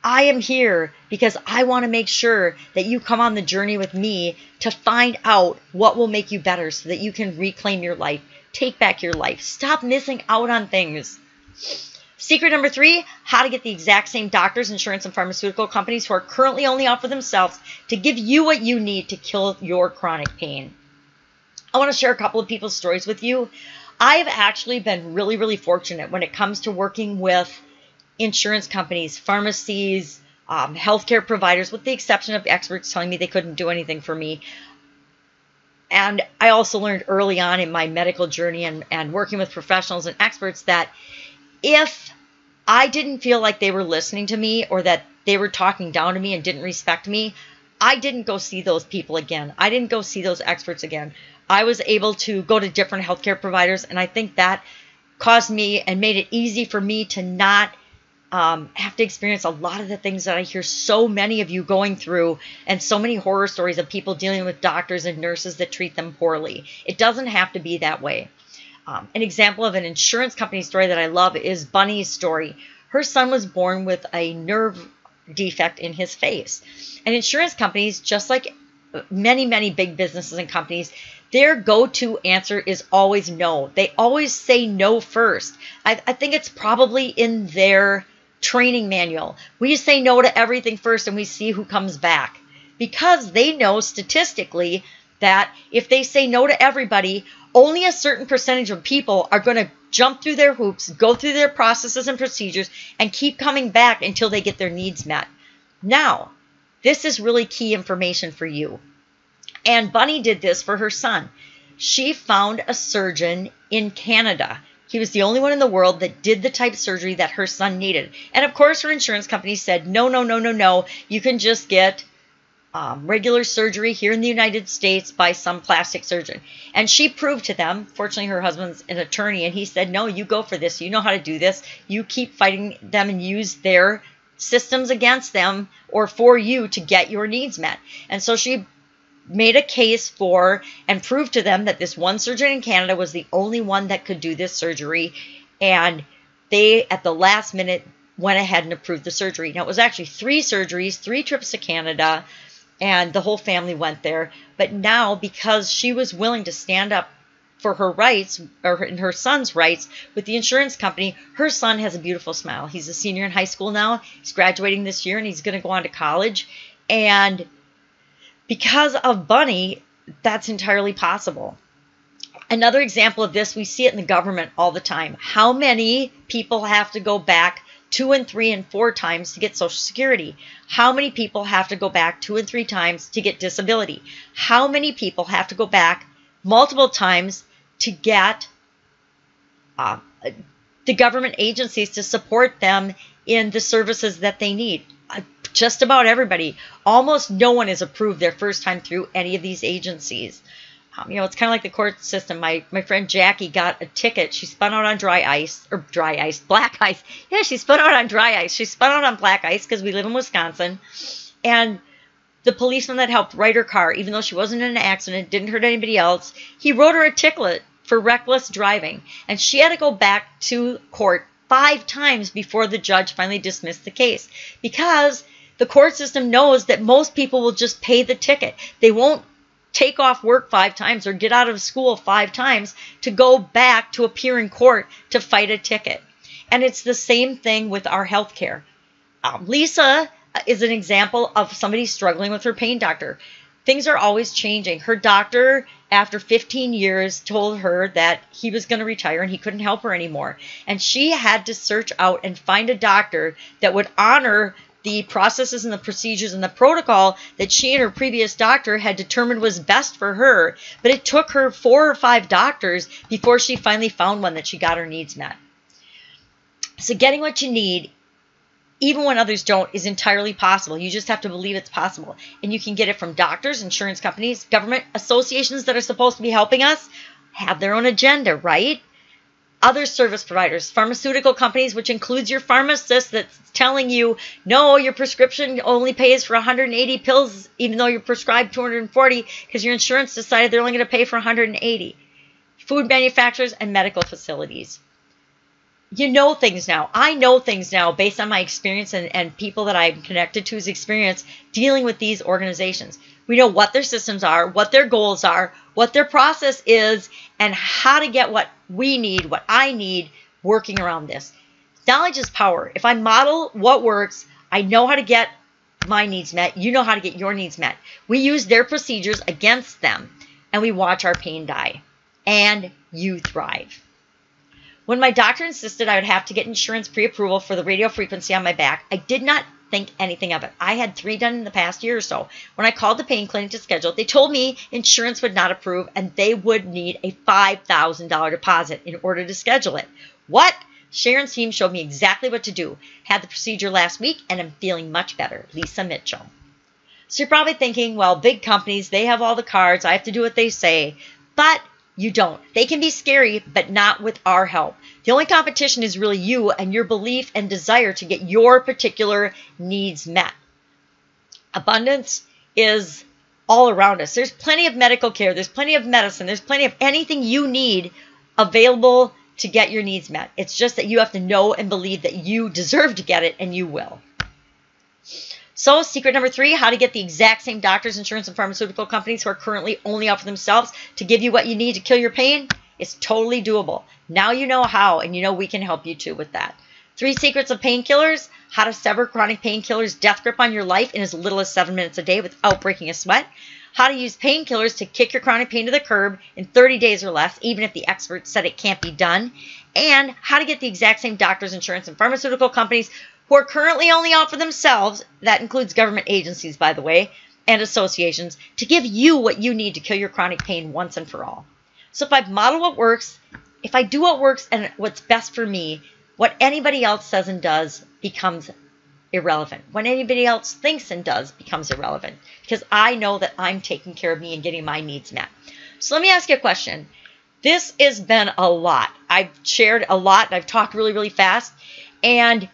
I am here because I want to make sure that you come on the journey with me to find out what will make you better so that you can reclaim your life, take back your life, stop missing out on things. Secret number 3, how to get the exact same doctors, insurance, and pharmaceutical companies who are currently only out for themselves to give you what you need to kill your chronic pain. I want to share a couple of people's stories with you. I have actually been really, really fortunate when it comes to working with insurance companies, pharmacies, healthcare providers, with the exception of experts telling me they couldn't do anything for me. And I also learned early on in my medical journey and working with professionals and experts that if I didn't feel like they were listening to me or that they were talking down to me and didn't respect me, I didn't go see those people again. I didn't go see those experts again. I was able to go to different healthcare providers, and I think that caused me and made it easy for me to not have to experience a lot of the things that I hear so many of you going through, and so many horror stories of people dealing with doctors and nurses that treat them poorly. It doesn't have to be that way. An example of an insurance company story that I love is Bunny's story. Her son was born with a nerve defect in his face. And insurance companies, just like many, many big businesses and companies, their go-to answer is always no. They always say no first. I think it's probably in their training manual. We say no to everything first and we see who comes back. Because they know statistically that if they say no to everybody, only a certain percentage of people are going to jump through their hoops, go through their processes and procedures, and keep coming back until they get their needs met. Now, this is really key information for you. And Bunny did this for her son. She found a surgeon in Canada. He was the only one in the world that did the type of surgery that her son needed. And of course, her insurance company said, no, no, no, no, no. You can just get regular surgery here in the United States by some plastic surgeon. And she proved to them, fortunately her husband's an attorney, and he said, no, you go for this. You know how to do this. You keep fighting them and use their systems against them or for you to get your needs met. And so she made a case for and proved to them that this one surgeon in Canada was the only one that could do this surgery. And they, at the last minute, went ahead and approved the surgery. Now, it was actually 3 surgeries, 3 trips to Canada, and the whole family went there. But now, because she was willing to stand up for her rights, or her son's rights, with the insurance company, her son has a beautiful smile. He's a senior in high school now. He's graduating this year, and he's going to go on to college. And because of Bunny, that's entirely possible. Another example of this, we see it in the government all the time. How many people have to go back 2 and 3 and 4 times to get Social Security? How many people have to go back 2 and 3 times to get disability? How many people have to go back multiple times to get the government agencies to support them in the services that they need? Just about everybody. Almost no one is approved their first time through any of these agencies. It's kind of like the court system. My friend Jackie got a ticket. She spun out on black ice. Yeah, she spun out on dry ice. She spun out on black ice because we live in Wisconsin. And the policeman that helped write her car, even though she wasn't in an accident, didn't hurt anybody else, he wrote her a ticket for reckless driving. And she had to go back to court 5 times before the judge finally dismissed the case. Because the court system knows that most people will just pay the ticket. They won't take off work 5 times or get out of school 5 times to go back to appear in court to fight a ticket. And it's the same thing with our health care. Lisa is an example of somebody struggling with her pain doctor. Things are always changing. Her doctor, after 15 years, told her that he was going to retire and he couldn't help her anymore. And she had to search out and find a doctor that would honor the processes and the procedures and the protocol that she and her previous doctor had determined was best for her. But it took her 4 or 5 doctors before she finally found one that she got her needs met. So getting what you need, even when others don't, is entirely possible. You just have to believe it's possible. And you can get it from doctors, insurance companies, government associations that are supposed to be helping us have their own agenda, right? Other service providers, pharmaceutical companies, which includes your pharmacist that's telling you, no, your prescription only pays for 180 pills, even though you're prescribed 240 because your insurance decided they're only going to pay for 180. Food manufacturers and medical facilities. You know things now. I know things now based on my experience and people that I'm connected to's experience dealing with these organizations. We know what their systems are, what their goals are, what their process is, and how to get what we need, what I need, working around this. Knowledge is power. If I model what works, I know how to get my needs met. You know how to get your needs met. We use their procedures against them, and we watch our pain die. And you thrive. When my doctor insisted I would have to get insurance pre-approval for the radio frequency on my back, I did not think anything of it. I had 3 done in the past year or so. When I called the pain clinic to schedule it, they told me insurance would not approve and they would need a $5,000 deposit in order to schedule it. What? Sharon's team showed me exactly what to do. Had the procedure last week and I'm feeling much better. Lisa Mitchell. So you're probably thinking, well, big companies, they have all the cards. I have to do what they say. But you don't. They can be scary, but not with our help. The only competition is really you and your belief and desire to get your particular needs met. Abundance is all around us. There's plenty of medical care. There's plenty of medicine. There's plenty of anything you need available to get your needs met. It's just that you have to know and believe that you deserve to get it, and you will. So, secret number 3, how to get the exact same doctors, insurance, and pharmaceutical companies who are currently only out for themselves to give you what you need to kill your pain. It's totally doable. Now you know how, and you know we can help you too with that. 3 secrets of painkillers, how to sever chronic painkillers' death grip on your life in as little as 7 minutes a day without breaking a sweat. How to use painkillers to kick your chronic pain to the curb in 30 days or less, even if the experts said it can't be done. And how to get the exact same doctors, insurance, and pharmaceutical companies who are currently only out for themselves, that includes government agencies, by the way, and associations, to give you what you need to kill your chronic pain once and for all. So if I model what works, if I do what works and what's best for me, what anybody else says and does becomes irrelevant. What anybody else thinks and does becomes irrelevant, because I know that I'm taking care of me and getting my needs met. So let me ask you a question. This has been a lot. I've shared a lot, and I've talked really, really fast, and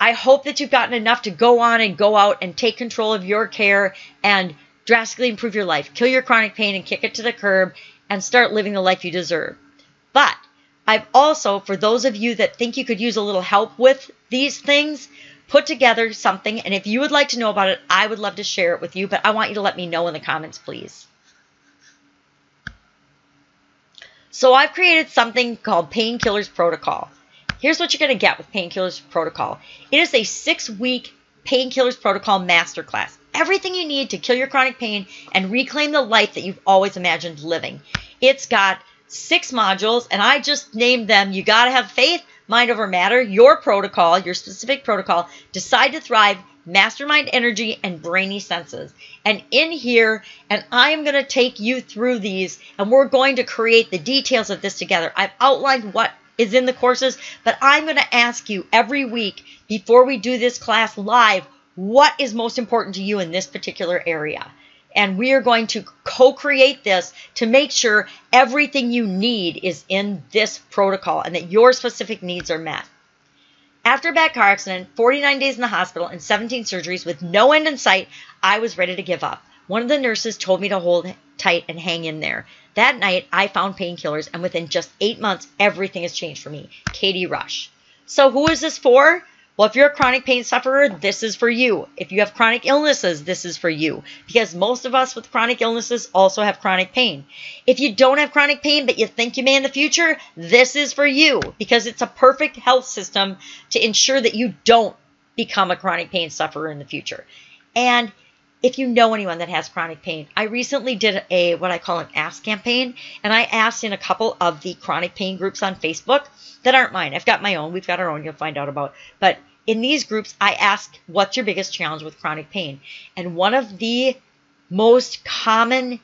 I hope that you've gotten enough to go on and go out and take control of your care and drastically improve your life. Kill your chronic pain and kick it to the curb and start living the life you deserve. But I've also, for those of you that think you could use a little help with these things, put together something. And if you would like to know about it, I would love to share it with you. But I want you to let me know in the comments, please. So I've created something called Painkillers Protocol. Here's what you're going to get with Painkillers Protocol. It is a 6-week Painkillers Protocol masterclass. Everything you need to kill your chronic pain and reclaim the life that you've always imagined living. It's got 6 modules, and I just named them. You got to have faith, mind over matter, your protocol, your specific protocol, decide to thrive, mastermind energy, and brainy senses. And in here, and I am going to take you through these, and we're going to create the details of this together. I've outlined what is in the courses, but I'm going to ask you every week before we do this class live, what is most important to you in this particular area? And we are going to co-create this to make sure everything you need is in this protocol and that your specific needs are met. After a bad car accident, 49 days in the hospital, and 17 surgeries with no end in sight, I was ready to give up. One of the nurses told me to hold tight and hang in there. That night, I found painkillers, and within just 8 months, everything has changed for me. Katie Rush. So who is this for? Well, if you're a chronic pain sufferer, this is for you. If you have chronic illnesses, this is for you. Because most of us with chronic illnesses also have chronic pain. If you don't have chronic pain, but you think you may in the future, this is for you. Because it's a perfect health system to ensure that you don't become a chronic pain sufferer in the future. And if you know anyone that has chronic pain, I recently did what I call an Ask campaign, and I asked in a couple of the chronic pain groups on Facebook that aren't mine. I've got my own. We've got our own you'll find out about. But in these groups, I asked, what's your biggest challenge with chronic pain? And one of the most common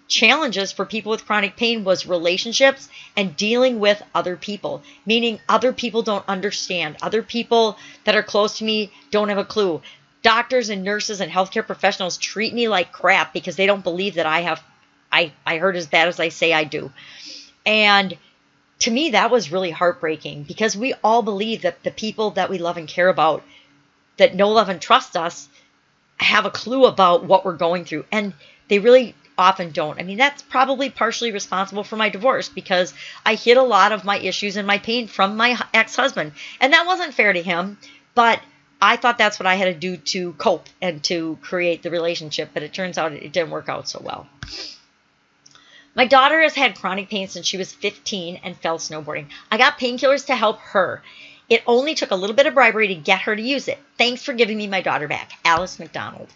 challenges for people with chronic pain was relationships and dealing with other people, meaning other people don't understand. Other people that are close to me don't have a clue. Doctors and nurses and healthcare professionals treat me like crap because they don't believe that I hurt as bad as I say I do. And to me, that was really heartbreaking because we all believe that the people that we love and care about, that know, love, and trust us, have a clue about what we're going through. And they really often don't. I mean, that's probably partially responsible for my divorce because I hid a lot of my issues and my pain from my ex-husband. And that wasn't fair to him, but I thought that's what I had to do to cope and to create the relationship, but it turns out it didn't work out so well. My daughter has had chronic pain since she was 15 and fell snowboarding. I got painkillers to help her. It only took a little bit of bribery to get her to use it. Thanks for giving me my daughter back. Alice McDonald.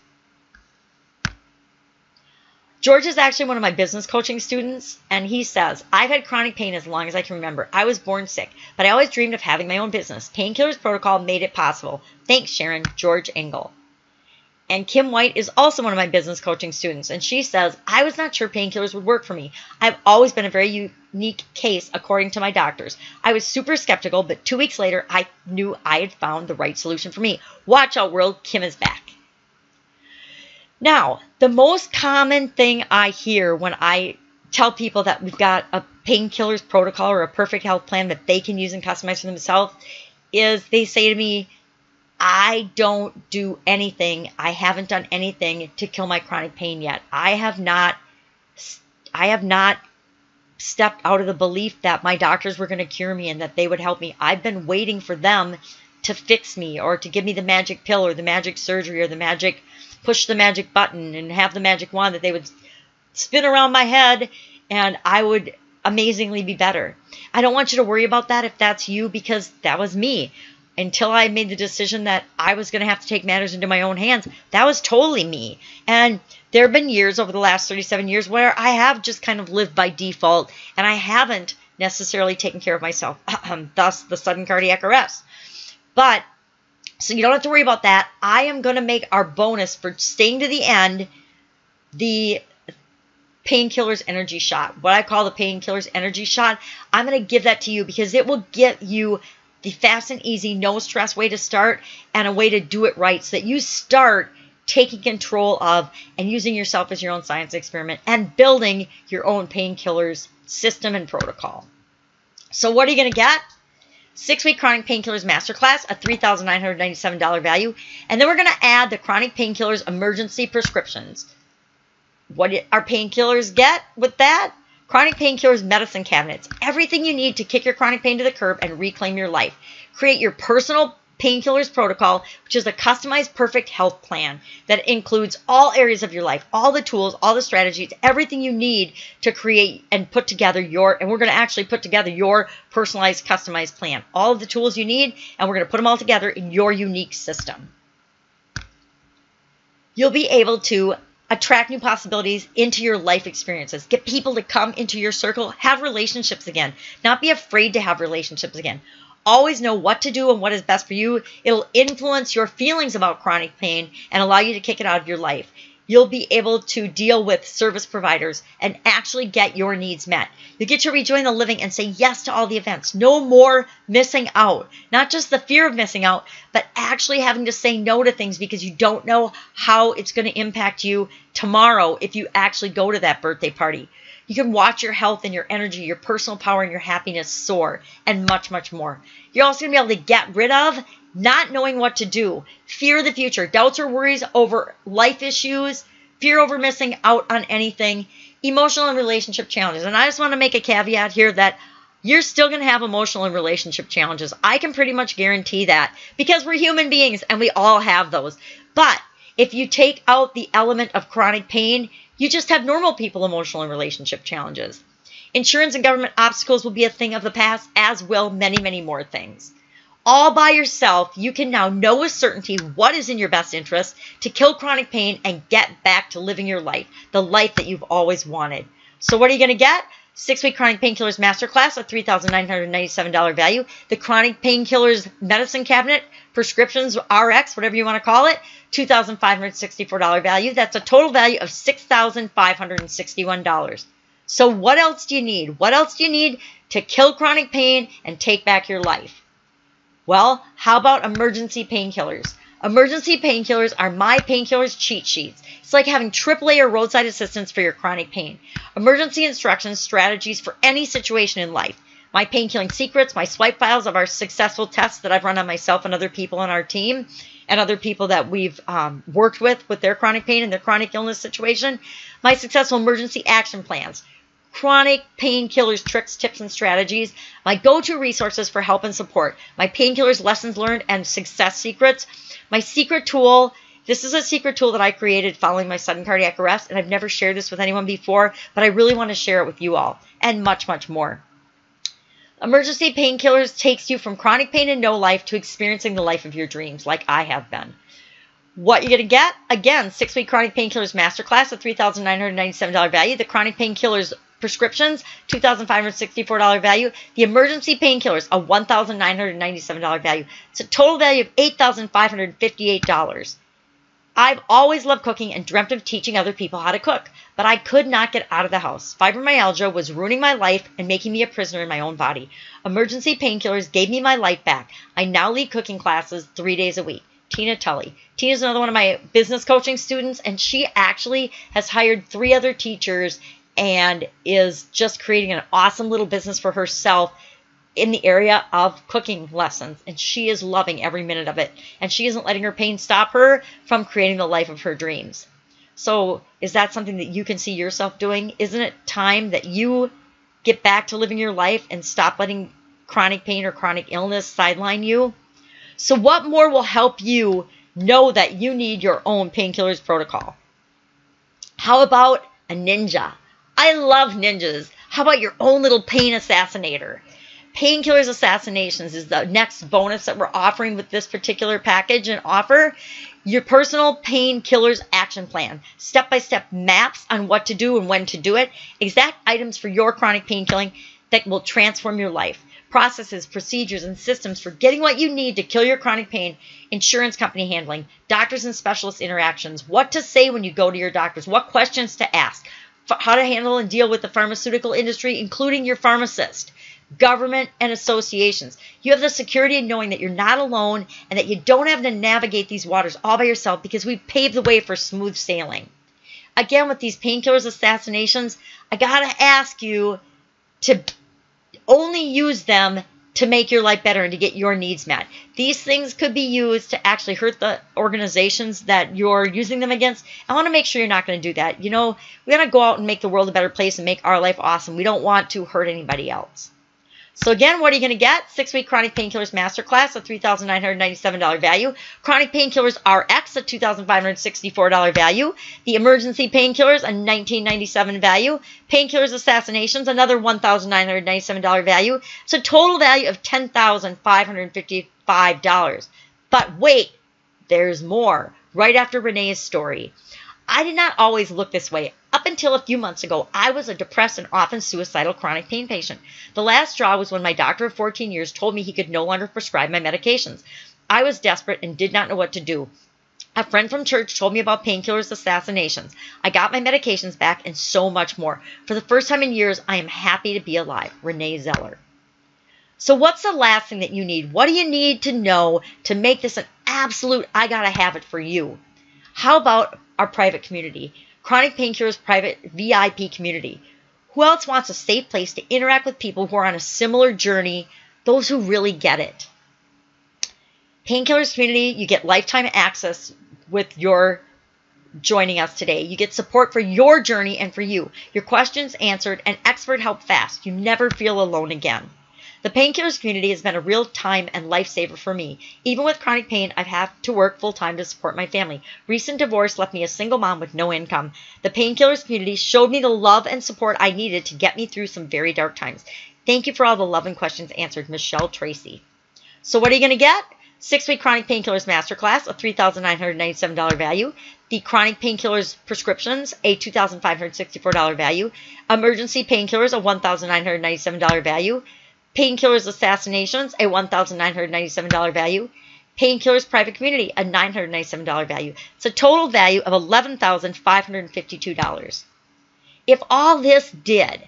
George is actually one of my business coaching students, and he says, I've had chronic pain as long as I can remember. I was born sick, but I always dreamed of having my own business. Painkillers Protocol made it possible. Thanks, Sharon. George Engel. And Kim White is also one of my business coaching students, and she says, I was not sure painkillers would work for me. I've always been a very unique case, according to my doctors. I was super skeptical, but 2 weeks later, I knew I had found the right solution for me. Watch out, world. Kim is back. Now, the most common thing I hear when I tell people that we've got a painkillers protocol or a perfect health plan that they can use and customize for themselves is they say to me, I don't do anything. I haven't done anything to kill my chronic pain yet. I have not stepped out of the belief that my doctors were going to cure me and that they would help me. I've been waiting for them to fix me or to give me the magic pill or the magic surgery or the magic push the magic button and have the magic wand that they would spin around my head and I would amazingly be better. I don't want you to worry about that if that's you, because that was me. Until I made the decision that I was going to have to take matters into my own hands, that was totally me. And there have been years over the last 37 years where I have just kind of lived by default and I haven't necessarily taken care of myself, thus the sudden cardiac arrest. But so you don't have to worry about that. I am going to make our bonus for staying to the end the Painkillers Energy Shot. What I call the Painkillers Energy Shot. I'm going to give that to you because it will get you the fast and easy, no stress way to start and a way to do it right so that you start taking control of and using yourself as your own science experiment and building your own painkillers system and protocol. So what are you going to get? 6-week Chronic Painkillers Masterclass, a $3,997 value. And then we're going to add the Chronic Painkillers Emergency Prescriptions. What our painkillers get with that? Chronic Painkillers Medicine Cabinets. Everything you need to kick your chronic pain to the curb and reclaim your life. Create your personal Painkillers Protocol, which is a customized perfect health plan that includes all areas of your life, all the tools, all the strategies, everything you need to create and put together and we're going to actually put together your personalized, customized plan. All of the tools you need, and we're going to put them all together in your unique system. You'll be able to attract new possibilities into your life experiences. Get people to come into your circle. Have relationships again. Not be afraid to have relationships again. Always know what to do and what is best for you. It'll influence your feelings about chronic pain and allow you to kick it out of your life. You'll be able to deal with service providers and actually get your needs met. You get to rejoin the living and say yes to all the events. No more missing out. Not just the fear of missing out, but actually having to say no to things because you don't know how it's going to impact you tomorrow if you actually go to that birthday party. You can watch your health and your energy, your personal power and your happiness soar, and much, much more. You're also going to be able to get rid of not knowing what to do, fear of the future, doubts or worries over life issues, fear over missing out on anything, emotional and relationship challenges. And I just want to make a caveat here that you're still going to have emotional and relationship challenges. I can pretty much guarantee that because we're human beings and we all have those. But if you take out the element of chronic pain, you just have normal people emotional and relationship challenges. Insurance and government obstacles will be a thing of the past, as will many, many more things. All by yourself, you can now know with certainty what is in your best interest to kill chronic pain and get back to living your life, the life that you've always wanted. So what are you going to get? 6-week Chronic Painkillers Masterclass, a $3,997 value. The Chronic Painkillers Medicine Cabinet, Prescriptions RX, whatever you want to call it, $2,564 value. That's a total value of $6,561. So what else do you need? What else do you need to kill chronic pain and take back your life? Well, how about emergency painkillers? Emergency painkillers are my painkillers cheat sheets. It's like having AAA or roadside assistance for your chronic pain. Emergency instructions, strategies for any situation in life. My pain-killing secrets, my swipe files of our successful tests that I've run on myself and other people on our team and other people that we've worked with their chronic pain and their chronic illness situation. My successful emergency action plans. Chronic painkillers, tricks, tips, and strategies. My go-to resources for help and support. My painkillers, lessons learned, and success secrets. My secret tool. This is a secret tool that I created following my sudden cardiac arrest, and I've never shared this with anyone before, but I really want to share it with you all, and much, much more. Emergency Painkillers takes you from chronic pain and no life to experiencing the life of your dreams, like I have been. What you're going to get? Again, 6-week Chronic Painkillers Masterclass at $3,997 value. The Chronic Painkillers prescriptions, $2,564 value. The Emergency Painkillers, a $1,997 value. It's a total value of $8,558. I've always loved cooking and dreamt of teaching other people how to cook, but I could not get out of the house. Fibromyalgia was ruining my life and making me a prisoner in my own body. Emergency Painkillers gave me my life back. I now lead cooking classes 3 days a week. Tina Tully. Tina's another one of my business coaching students, and she actually has hired 3 other teachers and is just creating an awesome little business for herself in the area of cooking lessons, and she is loving every minute of it, and she isn't letting her pain stop her from creating the life of her dreams. So is that something that you can see yourself doing? Isn't it time that you get back to living your life and stop letting chronic pain or chronic illness sideline you? So what more will help you know that you need your own painkillers protocol? How about a ninja? I love ninjas. How about your own little pain assassinator? Painkillers Assassinations is the next bonus that we're offering with this particular package and offer. Your personal painkillers action plan. Step-by-step maps on what to do and when to do it. Exact items for your chronic pain killing that will transform your life. Processes, procedures, and systems for getting what you need to kill your chronic pain. Insurance company handling. Doctors and specialist interactions. What to say when you go to your doctors. What questions to ask. How to handle and deal with the pharmaceutical industry, including your pharmacist. Government and associations. You have the security of knowing that you're not alone and that you don't have to navigate these waters all by yourself because we paved the way for smooth sailing. Again, with these painkillers assassinations, I gotta ask you to only use them to make your life better and to get your needs met. These things could be used to actually hurt the organizations that you're using them against. I want to make sure you're not going to do that. You know, we got to go out and make the world a better place and make our life awesome. We don't want to hurt anybody else. So again, what are you going to get? 6-week Chronic Painkillers Masterclass, a $3,997 value. Chronic Painkillers RX, a $2,564 value. The Emergency Painkillers, a $1,997 value. Painkillers Assassinations, another $1,997 value. It's a total value of $10,555. But wait, there's more. Right after Renee's story. I did not always look this way. Up until a few months ago, I was a depressed and often suicidal chronic pain patient. The last straw was when my doctor of 14 years told me he could no longer prescribe my medications. I was desperate and did not know what to do. A friend from church told me about Painkillers Assassinations. I got my medications back and so much more. For the first time in years, I am happy to be alive. Renee Zeller. So what's the last thing that you need? What do you need to know to make this an absolute I gotta have it for you? How about our private community? Chronic Painkillers private VIP community. Who else wants a safe place to interact with people who are on a similar journey, those who really get it? Painkillers community, you get lifetime access with your joining us today. You get support for your journey and for you. Your questions answered and expert help fast. You never feel alone again. The Painkillers community has been a real time and lifesaver for me. Even with chronic pain, I've had to work full-time to support my family. Recent divorce left me a single mom with no income. The Painkillers community showed me the love and support I needed to get me through some very dark times. Thank you for all the love and questions answered, Michelle Tracy. So what are you going to get? 6-week Chronic Painkillers Masterclass, a $3,997 value. The Chronic Painkillers Prescriptions, a $2,564 value. Emergency Painkillers, a $1,997 value. Painkillers Assassinations, a $1,997 value. Painkillers Private Community, a $997 value. It's a total value of $11,552. If all this did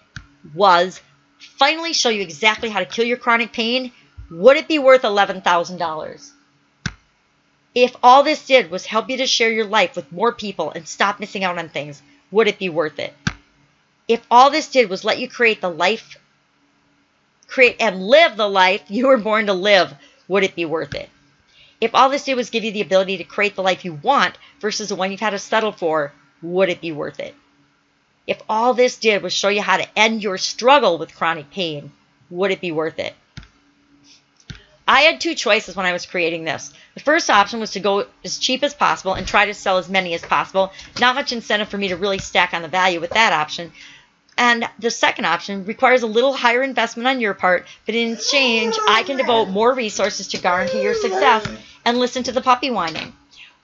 was finally show you exactly how to kill your chronic pain, would it be worth $11,000? If all this did was help you to share your life with more people and stop missing out on things, would it be worth it? If all this did was let you create and live the life you were born to live, would it be worth it? If all this did was give you the ability to create the life you want versus the one you've had to settle for, would it be worth it? If all this did was show you how to end your struggle with chronic pain, would it be worth it? I had 2 choices when I was creating this. The first option was to go as cheap as possible and try to sell as many as possible. Not much incentive for me to really stack on the value with that option. And the second option requires a little higher investment on your part, but in exchange, I can devote more resources to guarantee your success and listen to the puppy whining.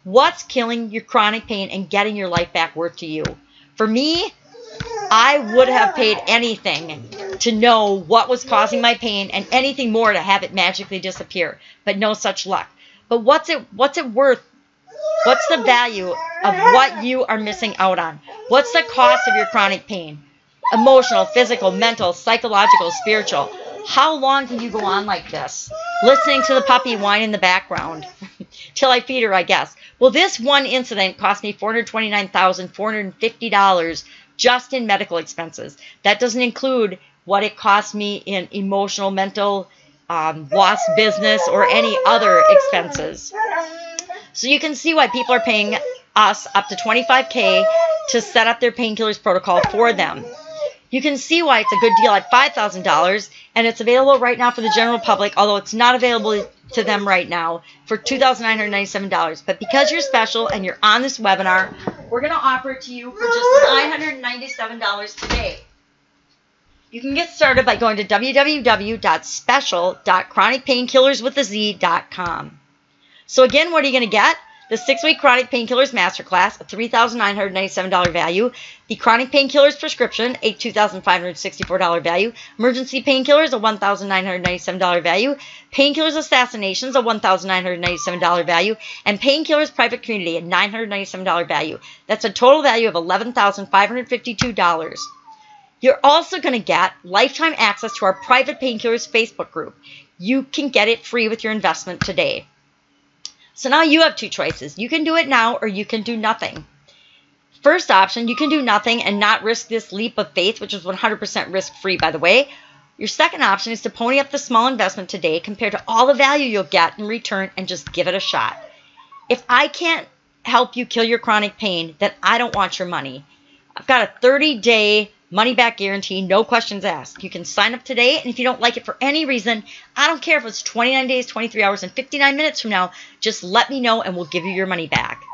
What's killing your chronic pain and getting your life back worth to you? For me, I would have paid anything to know what was causing my pain and anything more to have it magically disappear, but no such luck. But what's it worth? What's the value of what you are missing out on? What's the cost of your chronic pain? Emotional, physical, mental, psychological, spiritual. How long can you go on like this? Listening to the puppy whine in the background. Till I feed her, I guess. Well, this one incident cost me $429,450 just in medical expenses. That doesn't include what it cost me in emotional, mental, lost business, or any other expenses. So you can see why people are paying us up to $25,000 to set up their painkillers protocol for them. You can see why it's a good deal at $5,000, and it's available right now for the general public, although it's not available to them right now, for $2,997. But because you're special and you're on this webinar, we're going to offer it to you for just $997 today. You can get started by going to www.special.chronicpainkillerswithaz.com. So again, what are you going to get? The 6-week Chronic Painkillers Masterclass, a $3,997 value. The Chronic Painkillers Prescription, a $2,564 value. Emergency Painkillers, a $1,997 value. Painkillers Assassinations, a $1,997 value. And Painkillers Private Community, a $997 value. That's a total value of $11,552. You're also going to get lifetime access to our private Painkillers Facebook group. You can get it free with your investment today. So now you have two choices. You can do it now or you can do nothing. First option, you can do nothing and not risk this leap of faith, which is 100% risk-free, by the way. Your second option is to pony up the small investment today compared to all the value you'll get in return and just give it a shot. If I can't help you kill your chronic pain, then I don't want your money. I've got a 30-day money-back guarantee, no questions asked. You can sign up today, and if you don't like it for any reason, I don't care if it's 29 days, 23 hours, and 59 minutes from now, just let me know and we'll give you your money back.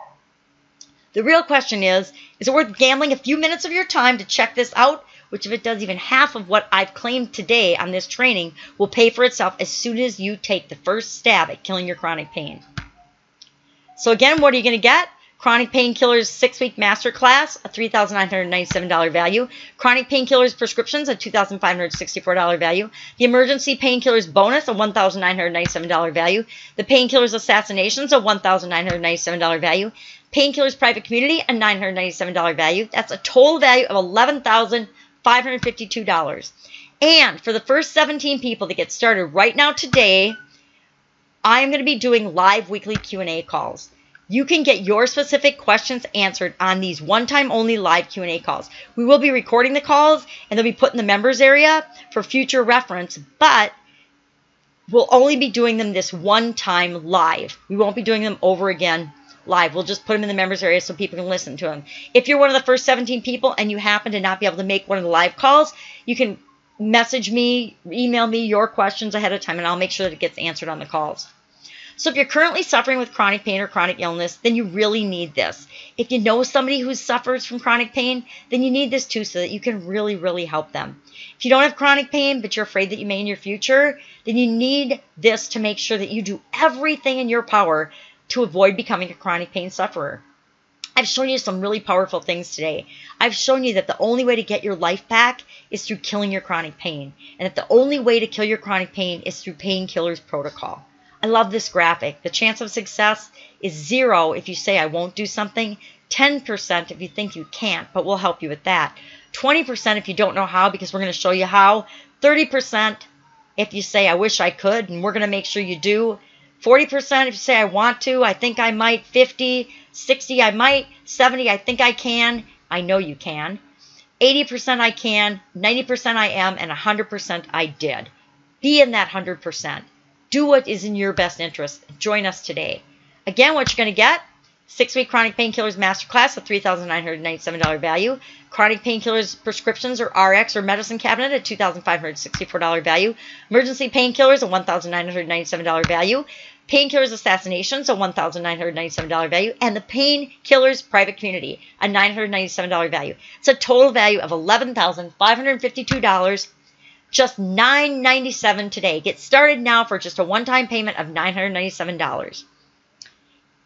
The real question is it worth gambling a few minutes of your time to check this out? Which, if it does even half of what I've claimed today on this training, will pay for itself as soon as you take the first stab at killing your chronic pain. So again, what are you going to get? Chronic Painkillers 6-week Masterclass, a $3,997 value. Chronic Painkillers Prescriptions, a $2,564 value. The Emergency Painkillers Bonus, a $1,997 value. The Painkillers Assassinations, a $1,997 value. Painkillers Private Community, a $997 value. That's a total value of $11,552. And for the first 17 people that get started right now today, I am going to be doing live weekly Q&A calls. You can get your specific questions answered on these one-time only live Q&A calls. We will be recording the calls, and they'll be put in the members area for future reference, but we'll only be doing them this one time live. We won't be doing them over again live. We'll just put them in the members area so people can listen to them. If you're one of the first 17 people and you happen to not be able to make one of the live calls, you can message me, email me your questions ahead of time, and I'll make sure that it gets answered on the calls. So if you're currently suffering with chronic pain or chronic illness, then you really need this. If you know somebody who suffers from chronic pain, then you need this too so that you can really, really help them. If you don't have chronic pain, but you're afraid that you may in your future, then you need this to make sure that you do everything in your power to avoid becoming a chronic pain sufferer. I've shown you some really powerful things today. I've shown you that the only way to get your life back is through killing your chronic pain, and that the only way to kill your chronic pain is through Painkillers Protocol. I love this graphic. The chance of success is 0 if you say I won't do something, 10% if you think you can't, but we'll help you with that, 20% if you don't know how because we're going to show you how, 30% if you say I wish I could and we're going to make sure you do, 40% if you say I want to, I think I might, 50, 60 I might, 70 I think I can, I know you can, 80% I can, 90% I am, and 100% I did. Be in that 100%. Do what is in your best interest. Join us today. Again, what you're going to get, 6-week Chronic Painkillers Masterclass, a $3,997 value. Chronic Painkillers Prescriptions or RX or Medicine Cabinet at $2,564 value. Emergency Painkillers, a $1,997 value. Painkillers Assassinations, a $1,997 value. And the Painkillers Private Community, a $997 value. It's a total value of $11,552. Just $997 today. Get started now for just a one-time payment of $997.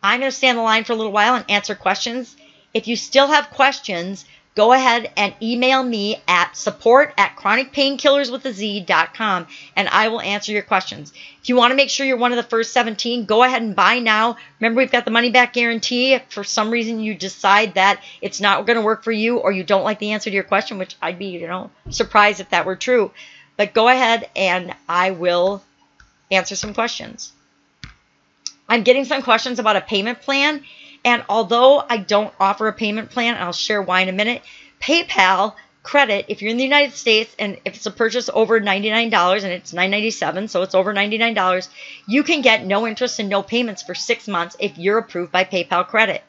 I'm going to stay on the line for a little while and answer questions. If you still have questions, go ahead and email me at support@chronicpainkillerswithaz.com and I will answer your questions. If you want to make sure you're one of the first 17, go ahead and buy now. Remember, we've got the money back guarantee. If for some reason you decide that it's not going to work for you or you don't like the answer to your question, which I'd be, surprised if that were true. But go ahead and I will answer some questions. I'm getting some questions about a payment plan, and although I don't offer a payment plan, and I'll share why in a minute, PayPal credit, if you're in the United States and if it's a purchase over $99 and it's $997, so it's over $99, you can get no interest and no payments for 6 months if you're approved by PayPal credit.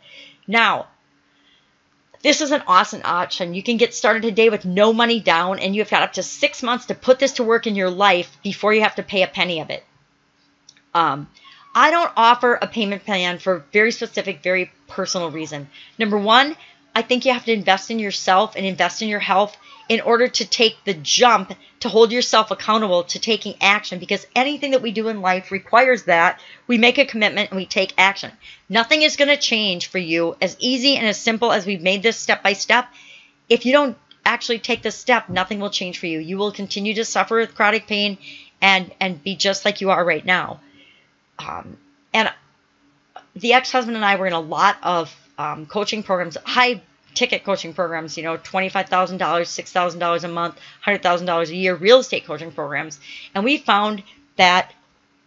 Now, this is an awesome option. You can get started today with no money down, and you've got up to 6 months to put this to work in your life before you have to pay a penny of it. I don't offer a payment plan for a very specific, very personal reason. Number one, I think you have to invest in yourself and invest in your health in order to take the jump to hold yourself accountable to taking action, because anything that we do in life requires that we make a commitment and we take action. Nothing is going to change for you as easy and as simple as we've made this step by step. If you don't actually take this step, nothing will change for you. You will continue to suffer with chronic pain and be just like you are right now. And the ex-husband and I were in a lot of coaching programs, high-ticket coaching programs, $25,000, $6,000 a month, $100,000 a year, real estate coaching programs. And we found that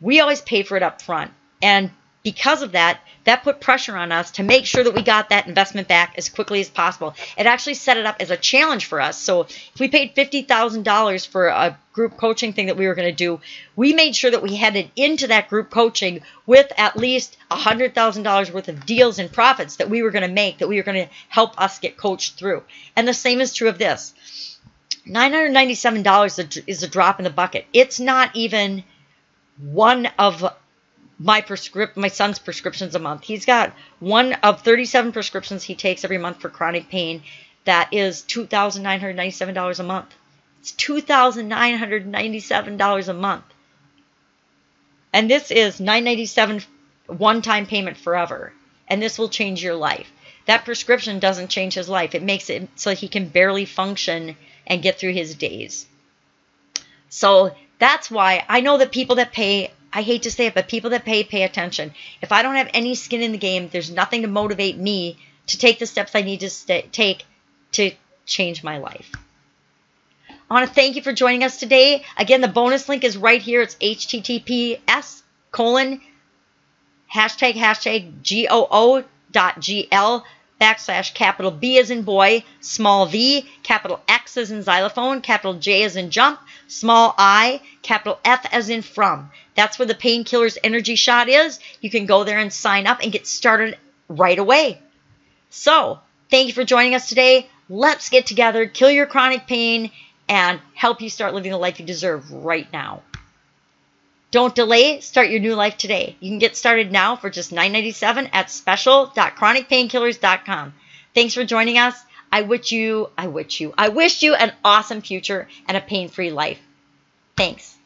we always paid for it up front. And because of that, that put pressure on us to make sure that we got that investment back as quickly as possible. It actually set it up as a challenge for us. So if we paid $50,000 for a group coaching thing that we were going to do, we made sure that we headed into that group coaching with at least $100,000 worth of deals and profits that we were going to make, that we were going to help us get coached through. And the same is true of this. $997 is a drop in the bucket. It's not even one of my son's prescriptions a month. He's got one of 37 prescriptions he takes every month for chronic pain. That is $2,997 a month. It's $2,997 a month. And this is $997 one-time payment forever. And this will change your life. That prescription doesn't change his life. It makes it so he can barely function and get through his days. So that's why I know that people that pay, I hate to say it, but people that pay attention. If I don't have any skin in the game, there's nothing to motivate me to take the steps I need to take to change my life. I want to thank you for joining us today. Again, the bonus link is right here. It's https://goo.gl/ B as in boy, small v, capital X as in xylophone, capital J as in jump, small I, capital F as in from. That's where the Painkillers Energy Shot is. You can go there and sign up and get started right away. So, thank you for joining us today. Let's get together, kill your chronic pain, and help you start living the life you deserve right now. Don't delay. Start your new life today. You can get started now for just $997 at special.chronicpainkillers.com. Thanks for joining us. I wish you an awesome future and a pain-free life. Thanks.